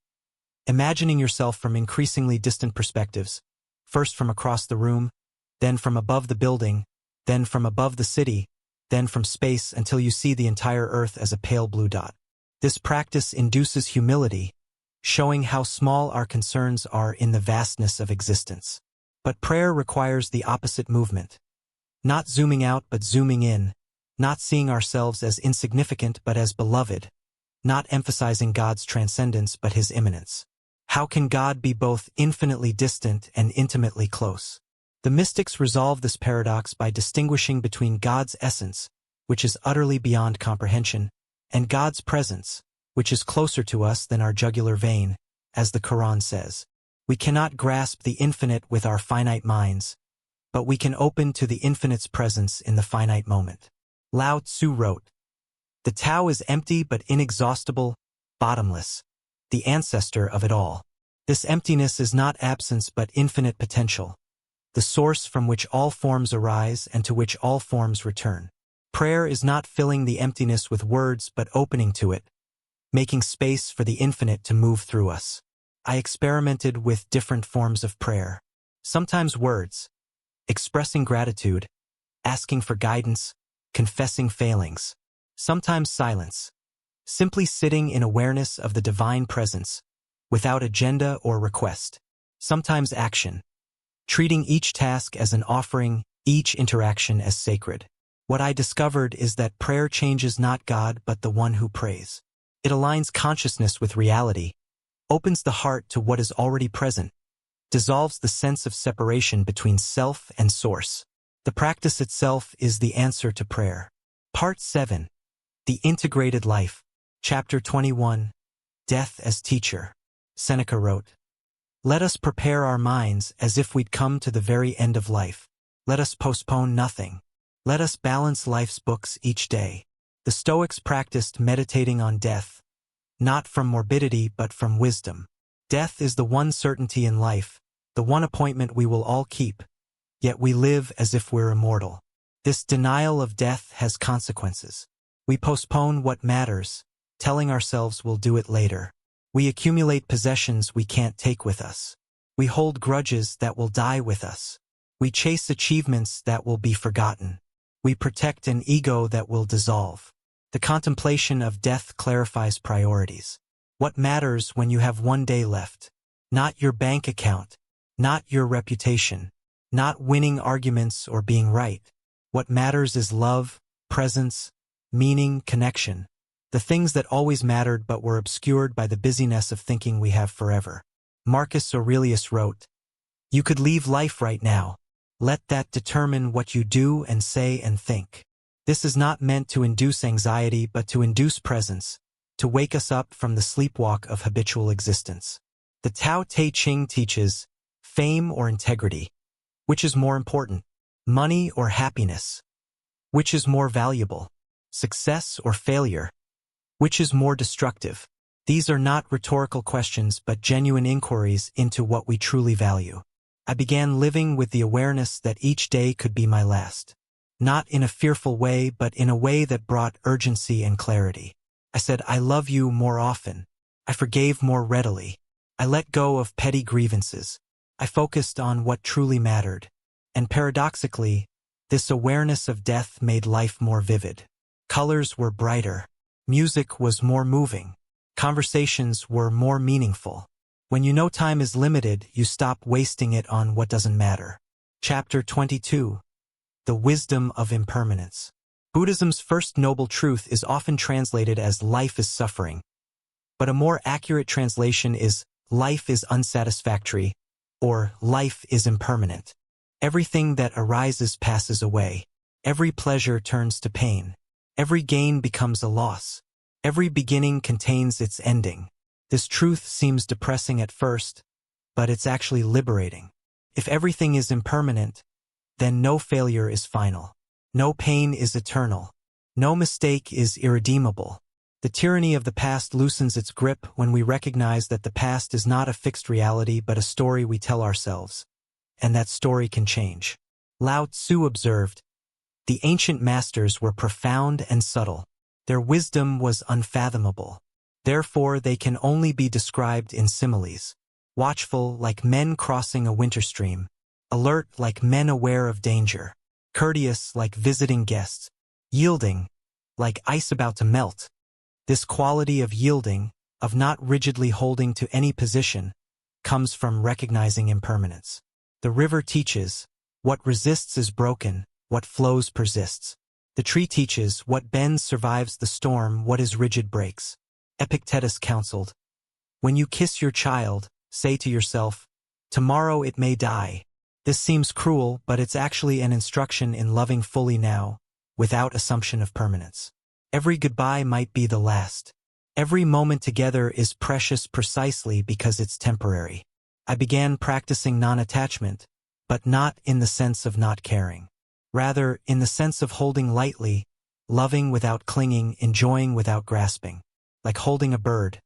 imagining yourself from increasingly distant perspectives, first from across the room, then from above the building, then from above the city, then from space until you see the entire earth as a pale blue dot. This practice induces humility, showing how small our concerns are in the vastness of existence. But prayer requires the opposite movement. Not zooming out but zooming in, not seeing ourselves as insignificant but as beloved, not emphasizing God's transcendence but His immanence. How can God be both infinitely distant and intimately close? The mystics resolve this paradox by distinguishing between God's essence, which is utterly beyond comprehension, and God's presence, which is closer to us than our jugular vein, as the Quran says. We cannot grasp the infinite with our finite minds, but we can open to the infinite's presence in the finite moment. Lao Tzu wrote, "The Tao is empty but inexhaustible, bottomless, the ancestor of it all. This emptiness is not absence but infinite potential, the source from which all forms arise and to which all forms return." Prayer is not filling the emptiness with words but opening to it, making space for the infinite to move through us. I experimented with different forms of prayer. Sometimes words, expressing gratitude, asking for guidance, confessing failings. Sometimes silence, simply sitting in awareness of the divine presence, without agenda or request. Sometimes action, treating each task as an offering, each interaction as sacred. What I discovered is that prayer changes not God but the one who prays. It aligns consciousness with reality, opens the heart to what is already present, dissolves the sense of separation between self and source. The practice itself is the answer to prayer. Part 7. The Integrated Life. Chapter 21. Death as Teacher. Seneca wrote, "Let us prepare our minds as if we'd come to the very end of life. Let us postpone nothing. Let us balance life's books each day." The Stoics practiced meditating on death, not from morbidity but from wisdom. Death is the one certainty in life, the one appointment we will all keep, yet we live as if we're immortal. This denial of death has consequences. We postpone what matters, telling ourselves we'll do it later. We accumulate possessions we can't take with us. We hold grudges that will die with us. We chase achievements that will be forgotten. We protect an ego that will dissolve. The contemplation of death clarifies priorities. What matters when you have one day left? Not your bank account, not your reputation, not winning arguments or being right. What matters is love, presence, meaning, connection. The things that always mattered but were obscured by the busyness of thinking we have forever. Marcus Aurelius wrote, "You could leave life right now. Let that determine what you do and say and think." This is not meant to induce anxiety but to induce presence, to wake us up from the sleepwalk of habitual existence. The Tao Te Ching teaches, fame or integrity? Which is more important? Money or happiness? Which is more valuable? Success or failure? Which is more destructive? These are not rhetorical questions but genuine inquiries into what we truly value. I began living with the awareness that each day could be my last. Not in a fearful way, but in a way that brought urgency and clarity. I said, "I love you" more often. I forgave more readily. I let go of petty grievances. I focused on what truly mattered. And paradoxically, this awareness of death made life more vivid. Colors were brighter. Music was more moving. Conversations were more meaningful. When you know time is limited, you stop wasting it on what doesn't matter. Chapter 22. The Wisdom of Impermanence. Buddhism's first noble truth is often translated as life is suffering, but a more accurate translation is life is unsatisfactory, or life is impermanent. Everything that arises passes away. Every pleasure turns to pain. Every gain becomes a loss. Every beginning contains its ending. This truth seems depressing at first, but it's actually liberating. If everything is impermanent, then no failure is final. No pain is eternal. No mistake is irredeemable. The tyranny of the past loosens its grip when we recognize that the past is not a fixed reality but a story we tell ourselves, and that story can change. Lao Tzu observed, "The ancient masters were profound and subtle. Their wisdom was unfathomable. Therefore they can only be described in similes. Watchful like men crossing a winter stream. Alert like men aware of danger. Courteous like visiting guests. Yielding like ice about to melt." This quality of yielding, of not rigidly holding to any position, comes from recognizing impermanence. The river teaches, what resists is broken, what flows persists. The tree teaches, what bends survives the storm, what is rigid breaks. Epictetus counseled, "When you kiss your child, say to yourself, 'Tomorrow it may die.' This seems cruel, but it's actually an instruction in loving fully now, without assumption of permanence. Every goodbye might be the last. Every moment together is precious precisely because it's temporary." I began practicing non-attachment, but not in the sense of not caring. Rather, in the sense of holding lightly, loving without clinging, enjoying without grasping. Like holding a bird.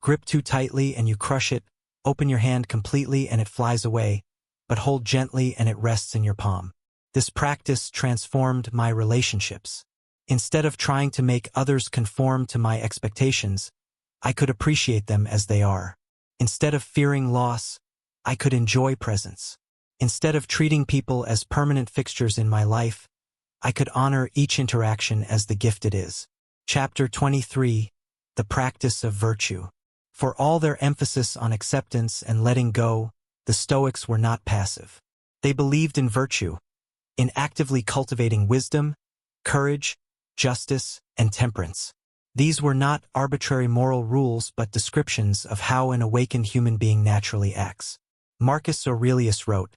Grip too tightly and you crush it, open your hand completely and it flies away, but hold gently and it rests in your palm. This practice transformed my relationships. Instead of trying to make others conform to my expectations, I could appreciate them as they are. Instead of fearing loss, I could enjoy presence. Instead of treating people as permanent fixtures in my life, I could honor each interaction as the gift it is. Chapter 23. The Practice of Virtue. For all their emphasis on acceptance and letting go, the Stoics were not passive. They believed in virtue, in actively cultivating wisdom, courage, justice, and temperance. These were not arbitrary moral rules but descriptions of how an awakened human being naturally acts. Marcus Aurelius wrote,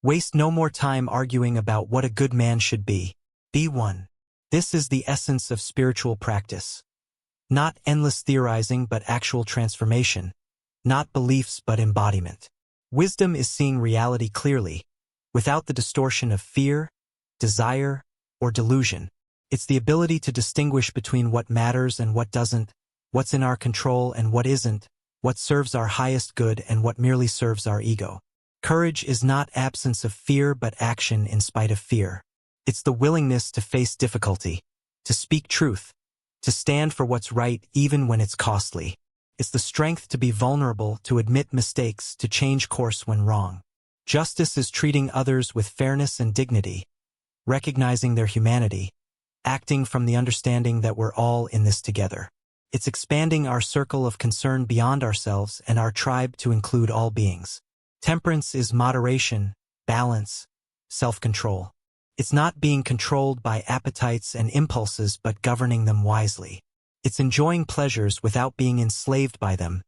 "Waste no more time arguing about what a good man should be. Be one." This is the essence of spiritual practice. Not endless theorizing but actual transformation. Not beliefs but embodiment. Wisdom is seeing reality clearly, without the distortion of fear, desire, or delusion. It's the ability to distinguish between what matters and what doesn't, what's in our control and what isn't, what serves our highest good and what merely serves our ego. Courage is not absence of fear but action in spite of fear. It's the willingness to face difficulty, to speak truth, to stand for what's right even when it's costly. It's the strength to be vulnerable, to admit mistakes, to change course when wrong. Justice is treating others with fairness and dignity, recognizing their humanity, acting from the understanding that we're all in this together. It's expanding our circle of concern beyond ourselves and our tribe to include all beings. Temperance is moderation, balance, self-control. It's not being controlled by appetites and impulses but governing them wisely. It's enjoying pleasures without being enslaved by them,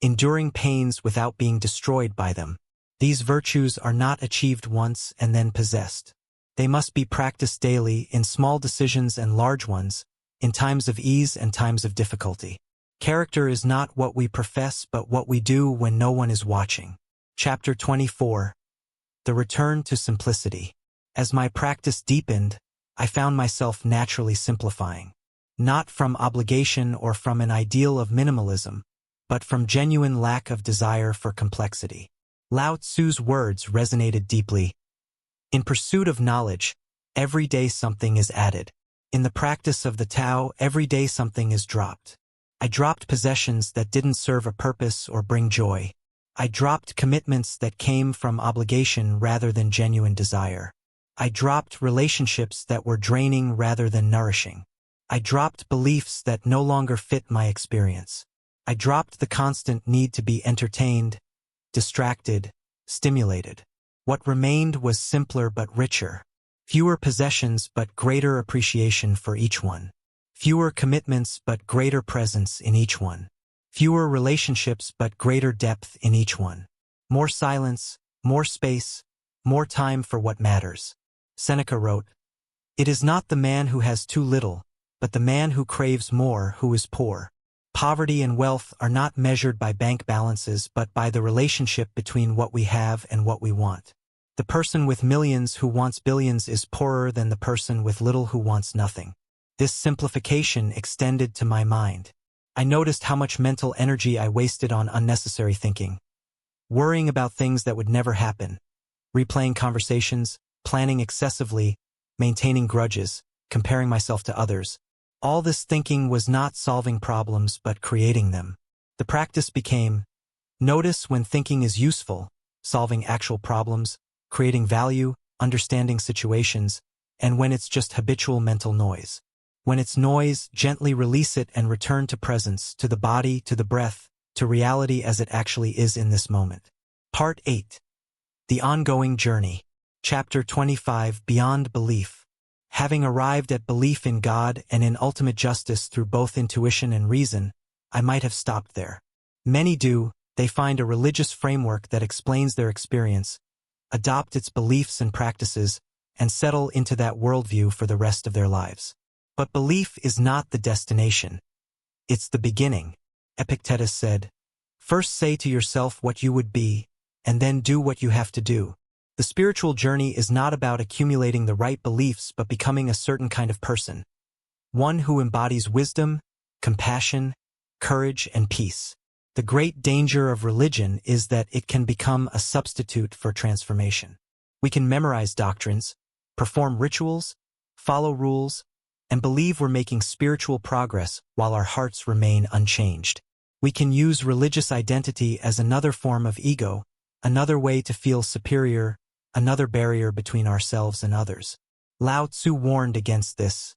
enduring pains without being destroyed by them. These virtues are not achieved once and then possessed. They must be practiced daily in small decisions and large ones, in times of ease and times of difficulty. Character is not what we profess but what we do when no one is watching. Chapter 24. The Return to Simplicity. As my practice deepened, I found myself naturally simplifying. Not from obligation or from an ideal of minimalism, but from genuine lack of desire for complexity. Lao Tzu's words resonated deeply. In pursuit of knowledge, every day something is added. In the practice of the Tao, every day something is dropped. I dropped possessions that didn't serve a purpose or bring joy. I dropped commitments that came from obligation rather than genuine desire. I dropped relationships that were draining rather than nourishing. I dropped beliefs that no longer fit my experience. I dropped the constant need to be entertained, distracted, stimulated. What remained was simpler but richer. Fewer possessions but greater appreciation for each one. Fewer commitments but greater presence in each one. Fewer relationships but greater depth in each one. More silence, more space, more time for what matters. Seneca wrote, "It is not the man who has too little, but the man who craves more who is poor." Poverty and wealth are not measured by bank balances but by the relationship between what we have and what we want. The person with millions who wants billions is poorer than the person with little who wants nothing. This simplification extended to my mind. I noticed how much mental energy I wasted on unnecessary thinking. Worrying about things that would never happen. Replaying conversations, planning excessively, maintaining grudges, comparing myself to others. All this thinking was not solving problems but creating them. The practice became, notice when thinking is useful, solving actual problems, creating value, understanding situations, and when it's just habitual mental noise. When it's noise, gently release it and return to presence, to the body, to the breath, to reality as it actually is in this moment. Part 8. The Ongoing Journey. Chapter 25, Beyond Belief. Having arrived at belief in God and in ultimate justice through both intuition and reason, I might have stopped there. Many do. They find a religious framework that explains their experience, adopt its beliefs and practices, and settle into that worldview for the rest of their lives. But belief is not the destination. It's the beginning. Epictetus said, "First say to yourself what you would be, and then do what you have to do." The spiritual journey is not about accumulating the right beliefs but becoming a certain kind of person. One who embodies wisdom, compassion, courage, and peace. The great danger of religion is that it can become a substitute for transformation. We can memorize doctrines, perform rituals, follow rules, and believe we're making spiritual progress while our hearts remain unchanged. We can use religious identity as another form of ego, another way to feel superior, another barrier between ourselves and others. Lao Tzu warned against this.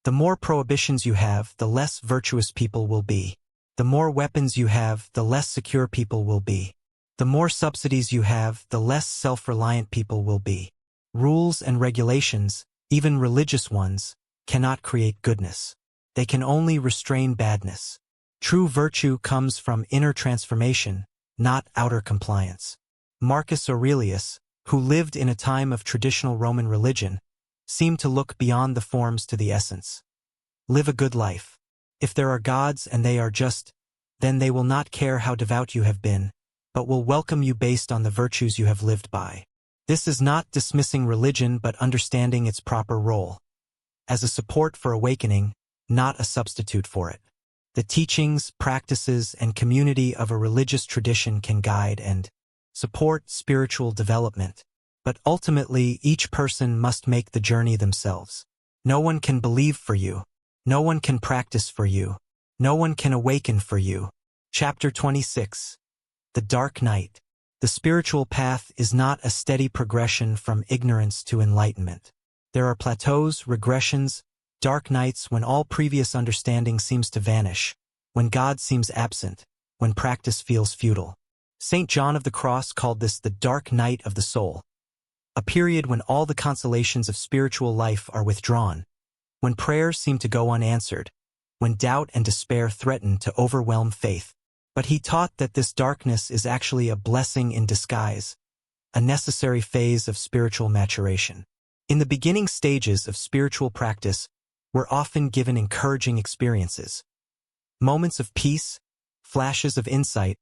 The more prohibitions you have, the less virtuous people will be. The more weapons you have, the less secure people will be. The more subsidies you have, the less self-reliant people will be. Rules and regulations, even religious ones, cannot create goodness. They can only restrain badness. True virtue comes from inner transformation, not outer compliance. Marcus Aurelius, who lived in a time of traditional Roman religion, seemed to look beyond the forms to the essence. Live a good life. If there are gods and they are just, then they will not care how devout you have been, but will welcome you based on the virtues you have lived by. This is not dismissing religion but understanding its proper role. As a support for awakening, not a substitute for it. The teachings, practices, and community of a religious tradition can guide and support spiritual development, but ultimately each person must make the journey themselves. No one can believe for you. No one can practice for you. No one can awaken for you. Chapter 26. The Dark Night. The spiritual path is not a steady progression from ignorance to enlightenment. There are plateaus, regressions, dark nights when all previous understanding seems to vanish, when God seems absent, when practice feels futile. St. John of the Cross called this the dark night of the soul, a period when all the consolations of spiritual life are withdrawn, when prayers seem to go unanswered, when doubt and despair threaten to overwhelm faith. But he taught that this darkness is actually a blessing in disguise, a necessary phase of spiritual maturation. In the beginning stages of spiritual practice, we're often given encouraging experiences, moments of peace, flashes of insight,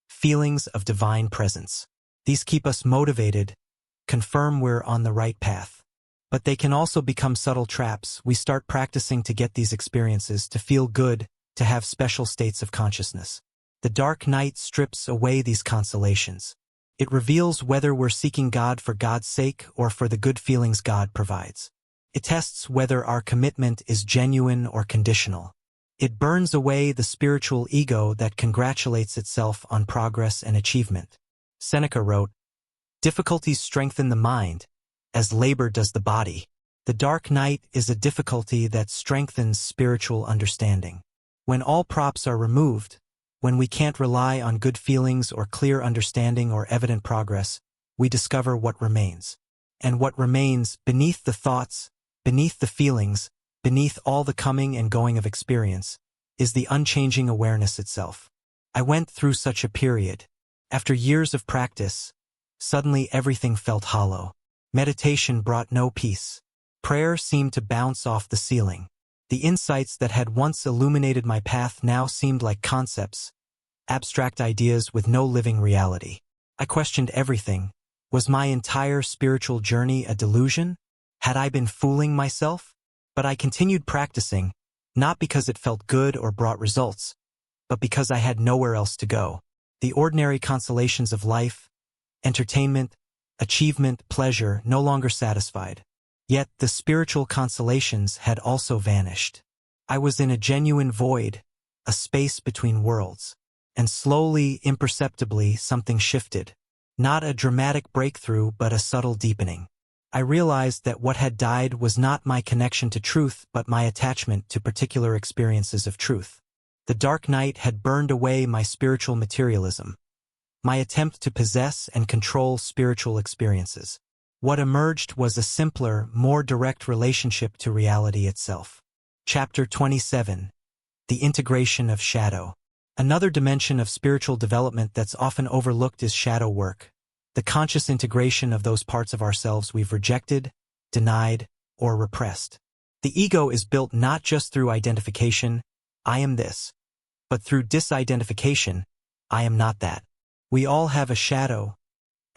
feelings of divine presence. These keep us motivated, confirm we're on the right path. But they can also become subtle traps. We start practicing to get these experiences, to feel good, to have special states of consciousness. The dark night strips away these consolations. It reveals whether we're seeking God for God's sake or for the good feelings God provides. It tests whether our commitment is genuine or conditional. It burns away the spiritual ego that congratulates itself on progress and achievement. Seneca wrote, "Difficulties strengthen the mind, as labor does the body." The dark night is a difficulty that strengthens spiritual understanding. When all props are removed, when we can't rely on good feelings or clear understanding or evident progress, we discover what remains. And what remains beneath the thoughts, beneath the feelings, beneath all the coming and going of experience, is the unchanging awareness itself. I went through such a period. After years of practice, suddenly everything felt hollow. Meditation brought no peace. Prayer seemed to bounce off the ceiling. The insights that had once illuminated my path now seemed like concepts, abstract ideas with no living reality. I questioned everything. Was my entire spiritual journey a delusion? Had I been fooling myself? But I continued practicing, not because it felt good or brought results, but because I had nowhere else to go. The ordinary consolations of life, entertainment, achievement, pleasure, no longer satisfied. Yet the spiritual consolations had also vanished. I was in a genuine void, a space between worlds. And slowly, imperceptibly, something shifted. Not a dramatic breakthrough, but a subtle deepening. I realized that what had died was not my connection to truth, but my attachment to particular experiences of truth. The dark night had burned away my spiritual materialism, my attempt to possess and control spiritual experiences. What emerged was a simpler, more direct relationship to reality itself. Chapter 27. The Integration of Shadow. Another dimension of spiritual development that's often overlooked is shadow work, the conscious integration of those parts of ourselves we've rejected, denied, or repressed. The ego is built not just through identification, I am this, but through disidentification, I am not that. We all have a shadow,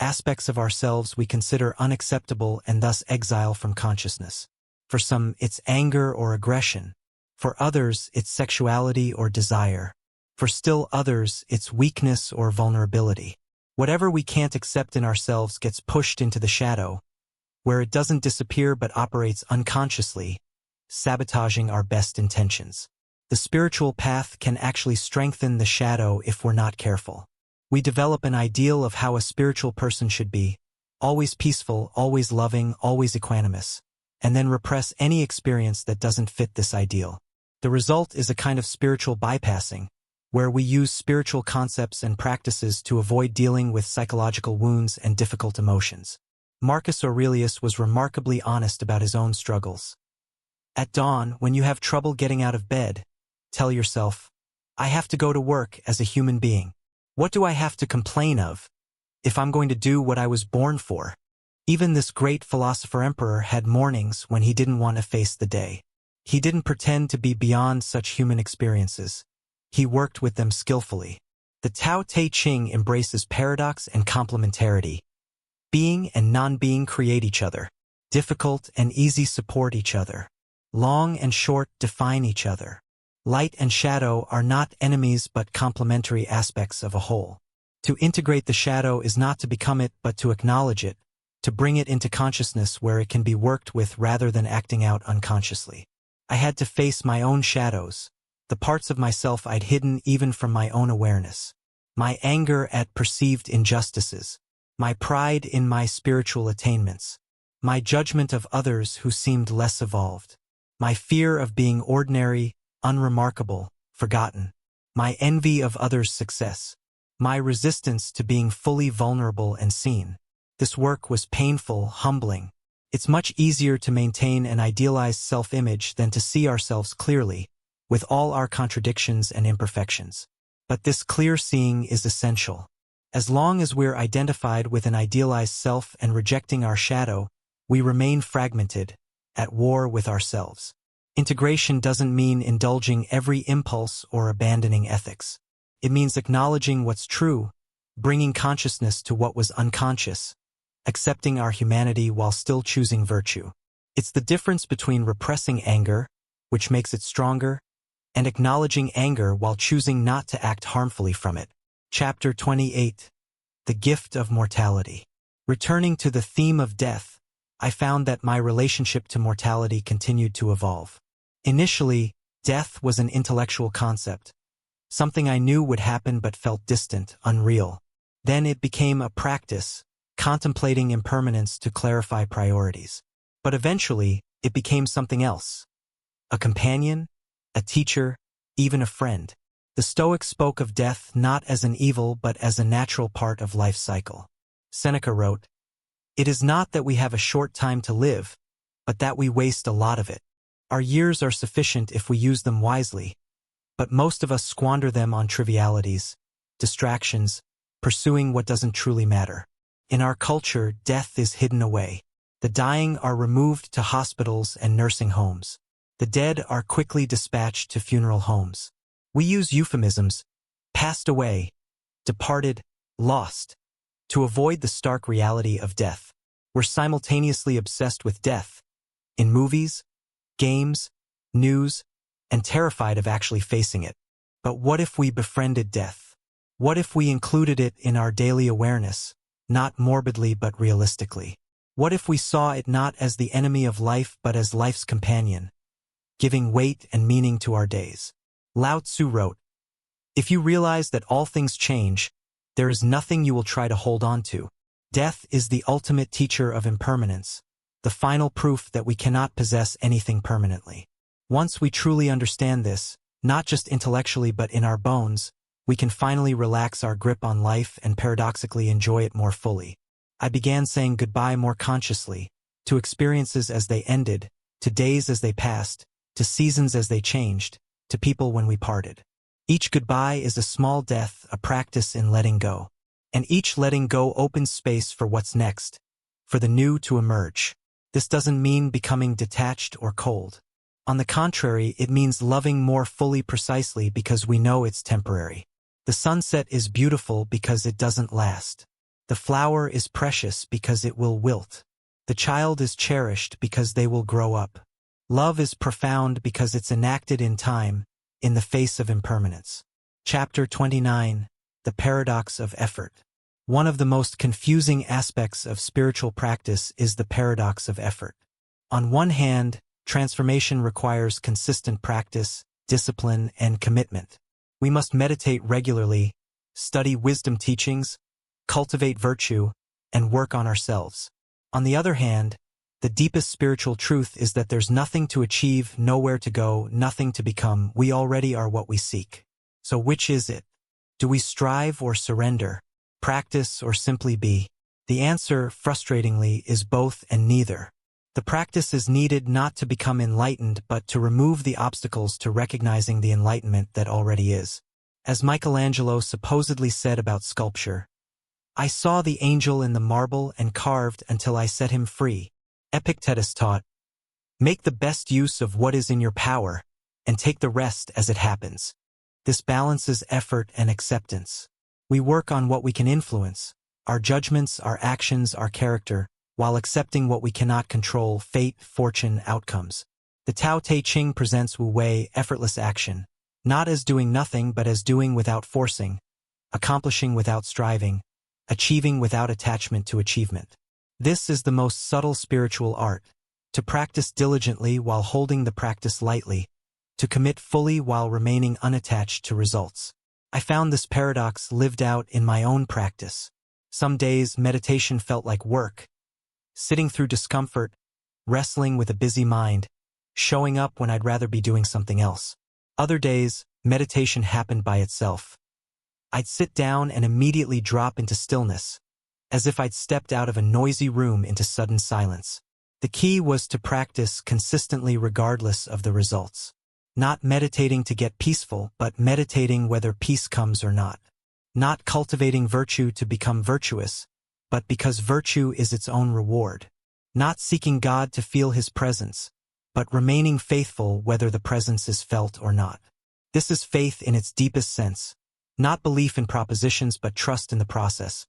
aspects of ourselves we consider unacceptable and thus exile from consciousness. For some, it's anger or aggression. For others, it's sexuality or desire. For still others, it's weakness or vulnerability. Whatever we can't accept in ourselves gets pushed into the shadow, where it doesn't disappear but operates unconsciously, sabotaging our best intentions. The spiritual path can actually strengthen the shadow if we're not careful. We develop an ideal of how a spiritual person should be, always peaceful, always loving, always equanimous, and then repress any experience that doesn't fit this ideal. The result is a kind of spiritual bypassing, where we use spiritual concepts and practices to avoid dealing with psychological wounds and difficult emotions. Marcus Aurelius was remarkably honest about his own struggles. At dawn, when you have trouble getting out of bed, tell yourself, I have to go to work as a human being. What do I have to complain of, if I'm going to do what I was born for? Even this great philosopher-emperor had mornings when he didn't want to face the day. He didn't pretend to be beyond such human experiences. He worked with them skillfully. The Tao Te Ching embraces paradox and complementarity. Being and non-being create each other. Difficult and easy support each other. Long and short define each other. Light and shadow are not enemies but complementary aspects of a whole. To integrate the shadow is not to become it but to acknowledge it, to bring it into consciousness where it can be worked with rather than acting out unconsciously. I had to face my own shadows, the parts of myself I'd hidden even from my own awareness. My anger at perceived injustices, my pride in my spiritual attainments, my judgment of others who seemed less evolved, my fear of being ordinary, unremarkable, forgotten, my envy of others' success, my resistance to being fully vulnerable and seen. This work was painful, humbling. It's much easier to maintain an idealized self-image than to see ourselves clearly, with all our contradictions and imperfections. But this clear seeing is essential. As long as we're identified with an idealized self and rejecting our shadow, we remain fragmented, at war with ourselves. Integration doesn't mean indulging every impulse or abandoning ethics. It means acknowledging what's true, bringing consciousness to what was unconscious, accepting our humanity while still choosing virtue. It's the difference between repressing anger, which makes it stronger, and acknowledging anger while choosing not to act harmfully from it. Chapter 28. The Gift of Mortality. Returning to the theme of death, I found that my relationship to mortality continued to evolve. Initially, death was an intellectual concept, something I knew would happen but felt distant, unreal. Then it became a practice, contemplating impermanence to clarify priorities. But eventually, it became something else. A companion, a teacher, even a friend. The Stoics spoke of death not as an evil but as a natural part of life's cycle. Seneca wrote, "It is not that we have a short time to live, but that we waste a lot of it. Our years are sufficient if we use them wisely, but most of us squander them on trivialities, distractions, pursuing what doesn't truly matter. In our culture, death is hidden away. The dying are removed to hospitals and nursing homes. The dead are quickly dispatched to funeral homes. We use euphemisms, passed away, departed, lost, to avoid the stark reality of death. We're simultaneously obsessed with death, in movies, games, news, and terrified of actually facing it. But what if we befriended death? What if we included it in our daily awareness, not morbidly but realistically? What if we saw it not as the enemy of life but as life's companion, giving weight and meaning to our days? Lao Tzu wrote, "If you realize that all things change, there is nothing you will try to hold on to. Death is the ultimate teacher of impermanence, the final proof that we cannot possess anything permanently." Once we truly understand this, not just intellectually but in our bones, we can finally relax our grip on life and paradoxically enjoy it more fully. I began saying goodbye more consciously, to experiences as they ended, to days as they passed, to seasons as they changed, to people when we parted. Each goodbye is a small death, a practice in letting go. And each letting go opens space for what's next, for the new to emerge. This doesn't mean becoming detached or cold. On the contrary, it means loving more fully precisely because we know it's temporary. The sunset is beautiful because it doesn't last. The flower is precious because it will wilt. The child is cherished because they will grow up. Love is profound because it's enacted in time, in the face of impermanence. Chapter 29, The Paradox of Effort. One of the most confusing aspects of spiritual practice is the paradox of effort. On one hand, transformation requires consistent practice, discipline, and commitment. We must meditate regularly, study wisdom teachings, cultivate virtue, and work on ourselves. On the other hand, the deepest spiritual truth is that there's nothing to achieve, nowhere to go, nothing to become. We already are what we seek. So which is it? Do we strive or surrender? Practice or simply be? The answer, frustratingly, is both and neither. The practice is needed not to become enlightened but to remove the obstacles to recognizing the enlightenment that already is. As Michelangelo supposedly said about sculpture, "I saw the angel in the marble and carved until I set him free." Epictetus taught, "Make the best use of what is in your power, and take the rest as it happens." This balances effort and acceptance. We work on what we can influence, our judgments, our actions, our character, while accepting what we cannot control, fate, fortune, outcomes. The Tao Te Ching presents Wu Wei, effortless action, not as doing nothing but as doing without forcing, accomplishing without striving, achieving without attachment to achievement. This is the most subtle spiritual art, to practice diligently while holding the practice lightly, to commit fully while remaining unattached to results. I found this paradox lived out in my own practice. Some days, meditation felt like work, sitting through discomfort, wrestling with a busy mind, showing up when I'd rather be doing something else. Other days, meditation happened by itself. I'd sit down and immediately drop into stillness, as if I'd stepped out of a noisy room into sudden silence. The key was to practice consistently regardless of the results. Not meditating to get peaceful, but meditating whether peace comes or not. Not cultivating virtue to become virtuous, but because virtue is its own reward. Not seeking God to feel His presence, but remaining faithful whether the presence is felt or not. This is faith in its deepest sense. Not belief in propositions but trust in the process.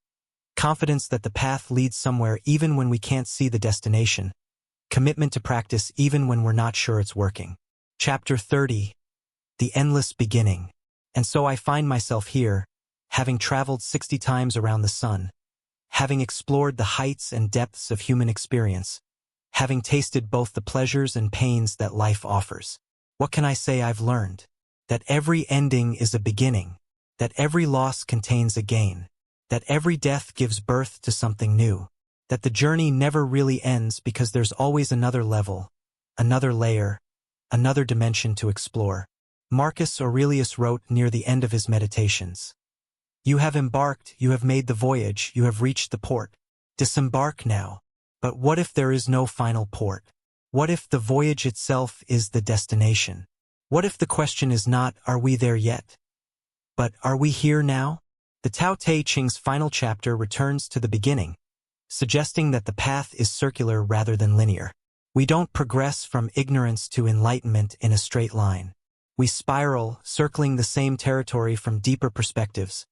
Confidence that the path leads somewhere even when we can't see the destination. Commitment to practice even when we're not sure it's working. Chapter 30. The Endless Beginning. And so I find myself here, having traveled 60 times around the sun, having explored the heights and depths of human experience, having tasted both the pleasures and pains that life offers. What can I say I've learned? That every ending is a beginning, that every loss contains a gain, that every death gives birth to something new, that the journey never really ends because there's always another level, another layer, another dimension to explore. Marcus Aurelius wrote near the end of his meditations, "You have embarked, you have made the voyage, you have reached the port. Disembark now. But what if there is no final port? What if the voyage itself is the destination? What if the question is not, are we there yet? But are we here now?" The Tao Te Ching's final chapter returns to the beginning, suggesting that the path is circular rather than linear. We don't progress from ignorance to enlightenment in a straight line. We spiral, circling the same territory from deeper perspectives,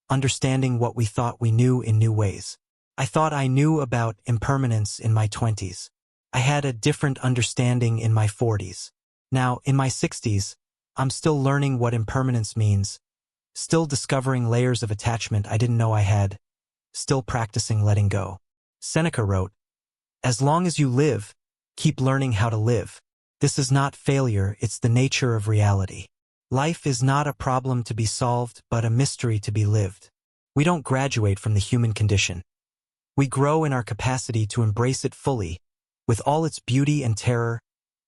understanding what we thought we knew in new ways. I thought I knew about impermanence in my 20s. I had a different understanding in my 40s. Now, in my 60s, I'm still learning what impermanence means, still discovering layers of attachment I didn't know I had, still practicing letting go. Seneca wrote, "As long as you live, keep learning how to live. This is not failure, it's the nature of reality. Life is not a problem to be solved, but a mystery to be lived." We don't graduate from the human condition. We grow in our capacity to embrace it fully, with all its beauty and terror,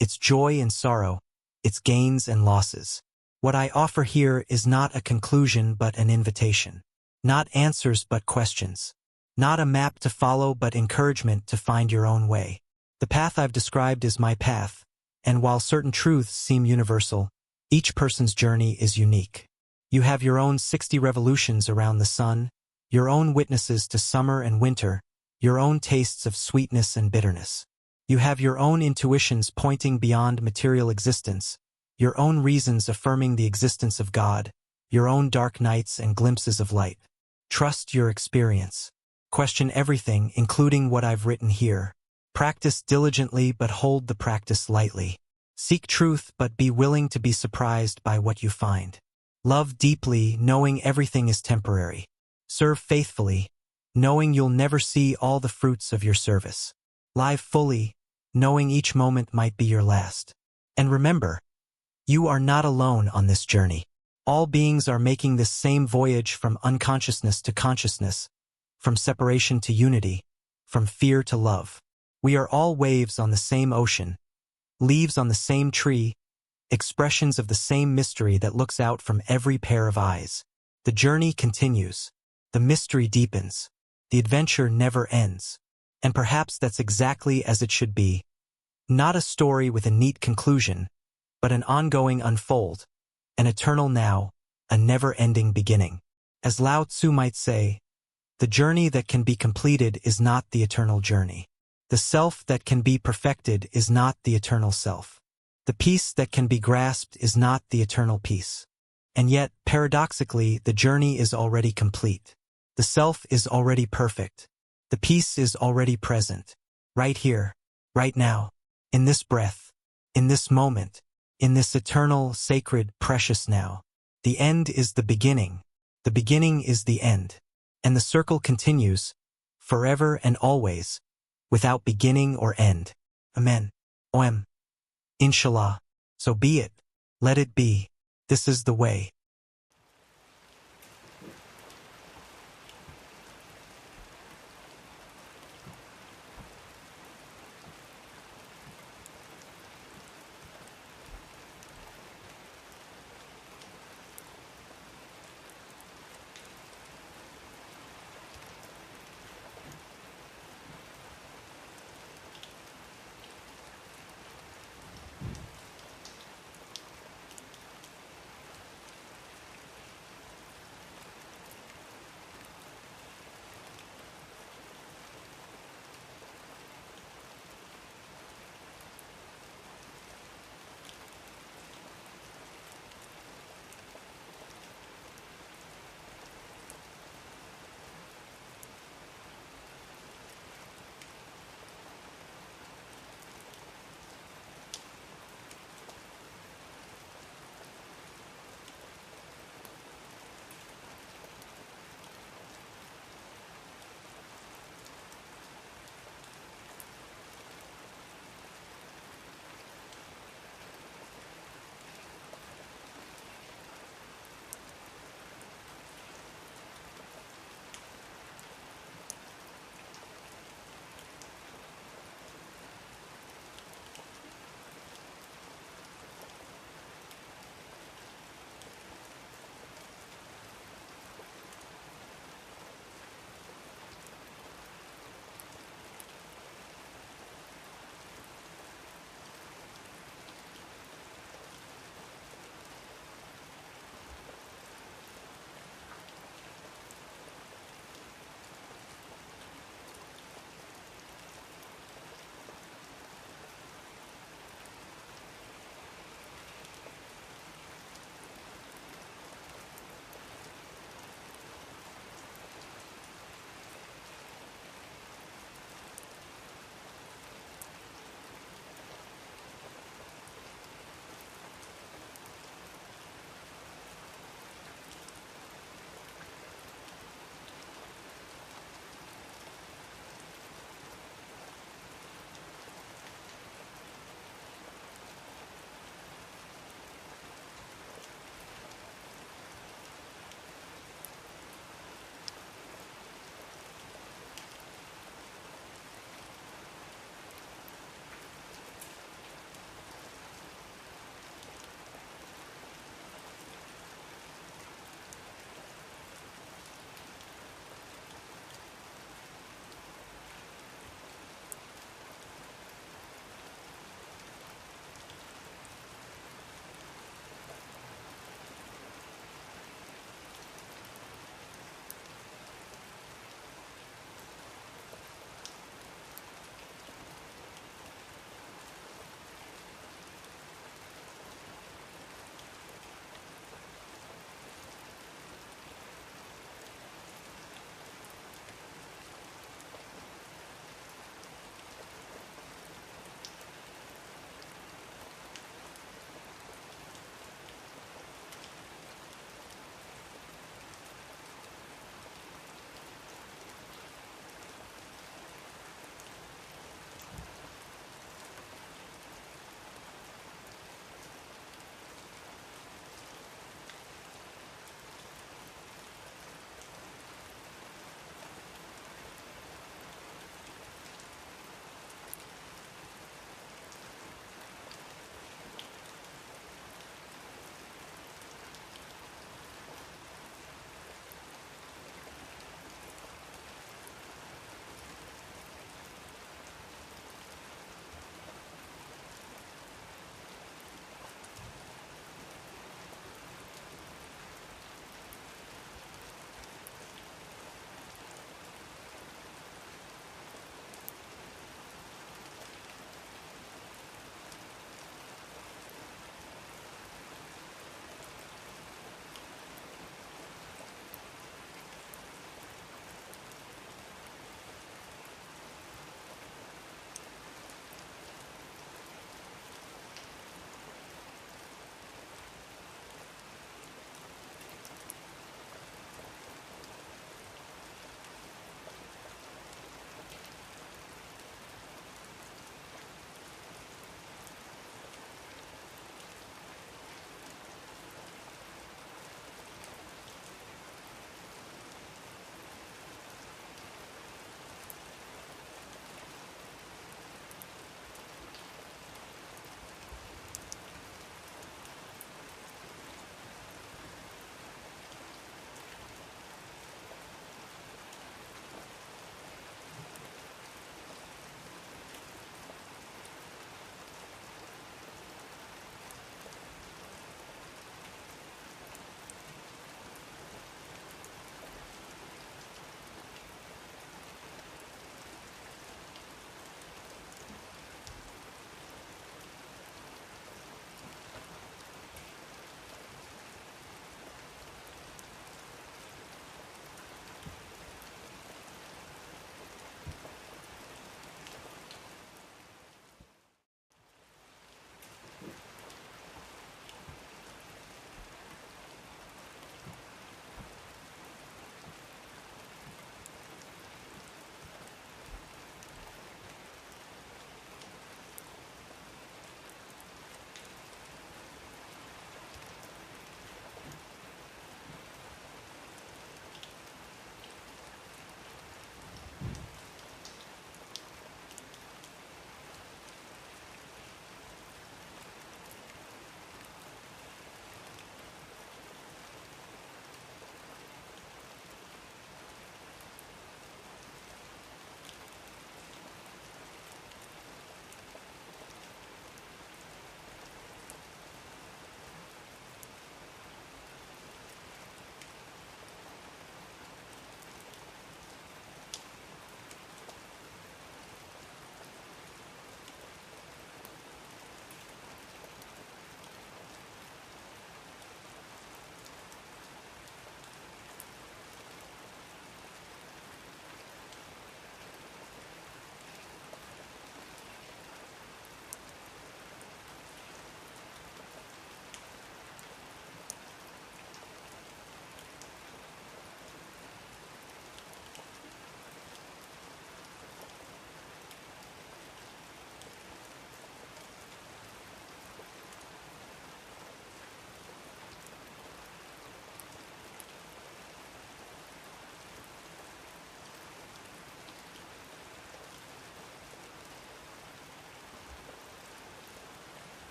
its joy and sorrow, its gains and losses. What I offer here is not a conclusion but an invitation. Not answers but questions. Not a map to follow but encouragement to find your own way. The path I've described is my path, and while certain truths seem universal, each person's journey is unique. You have your own 60 revolutions around the sun, your own witnesses to summer and winter, your own tastes of sweetness and bitterness. You have your own intuitions pointing beyond material existence, your own reasons affirming the existence of God, your own dark nights and glimpses of light. Trust your experience. Question everything, including what I've written here. Practice diligently but hold the practice lightly. Seek truth but be willing to be surprised by what you find. Love deeply, knowing everything is temporary. Serve faithfully, knowing you'll never see all the fruits of your service. Live fully, knowing each moment might be your last. And remember, you are not alone on this journey. All beings are making this same voyage from unconsciousness to consciousness, from separation to unity, from fear to love. We are all waves on the same ocean, leaves on the same tree, expressions of the same mystery that looks out from every pair of eyes. The journey continues. The mystery deepens. The adventure never ends. And perhaps that's exactly as it should be. Not a story with a neat conclusion, but an ongoing unfold, an eternal now, a never-ending beginning. As Lao Tzu might say, the journey that can be completed is not the eternal journey. The self that can be perfected is not the eternal self. The peace that can be grasped is not the eternal peace. And yet, paradoxically, the journey is already complete. The self is already perfect. The peace is already present. Right here, right now, in this breath, in this moment, in this eternal, sacred, precious now. The end is the beginning. The beginning is the end. And the circle continues, forever and always, without beginning or end. Amen. Oem. Inshallah. So be it. Let it be. This is the way.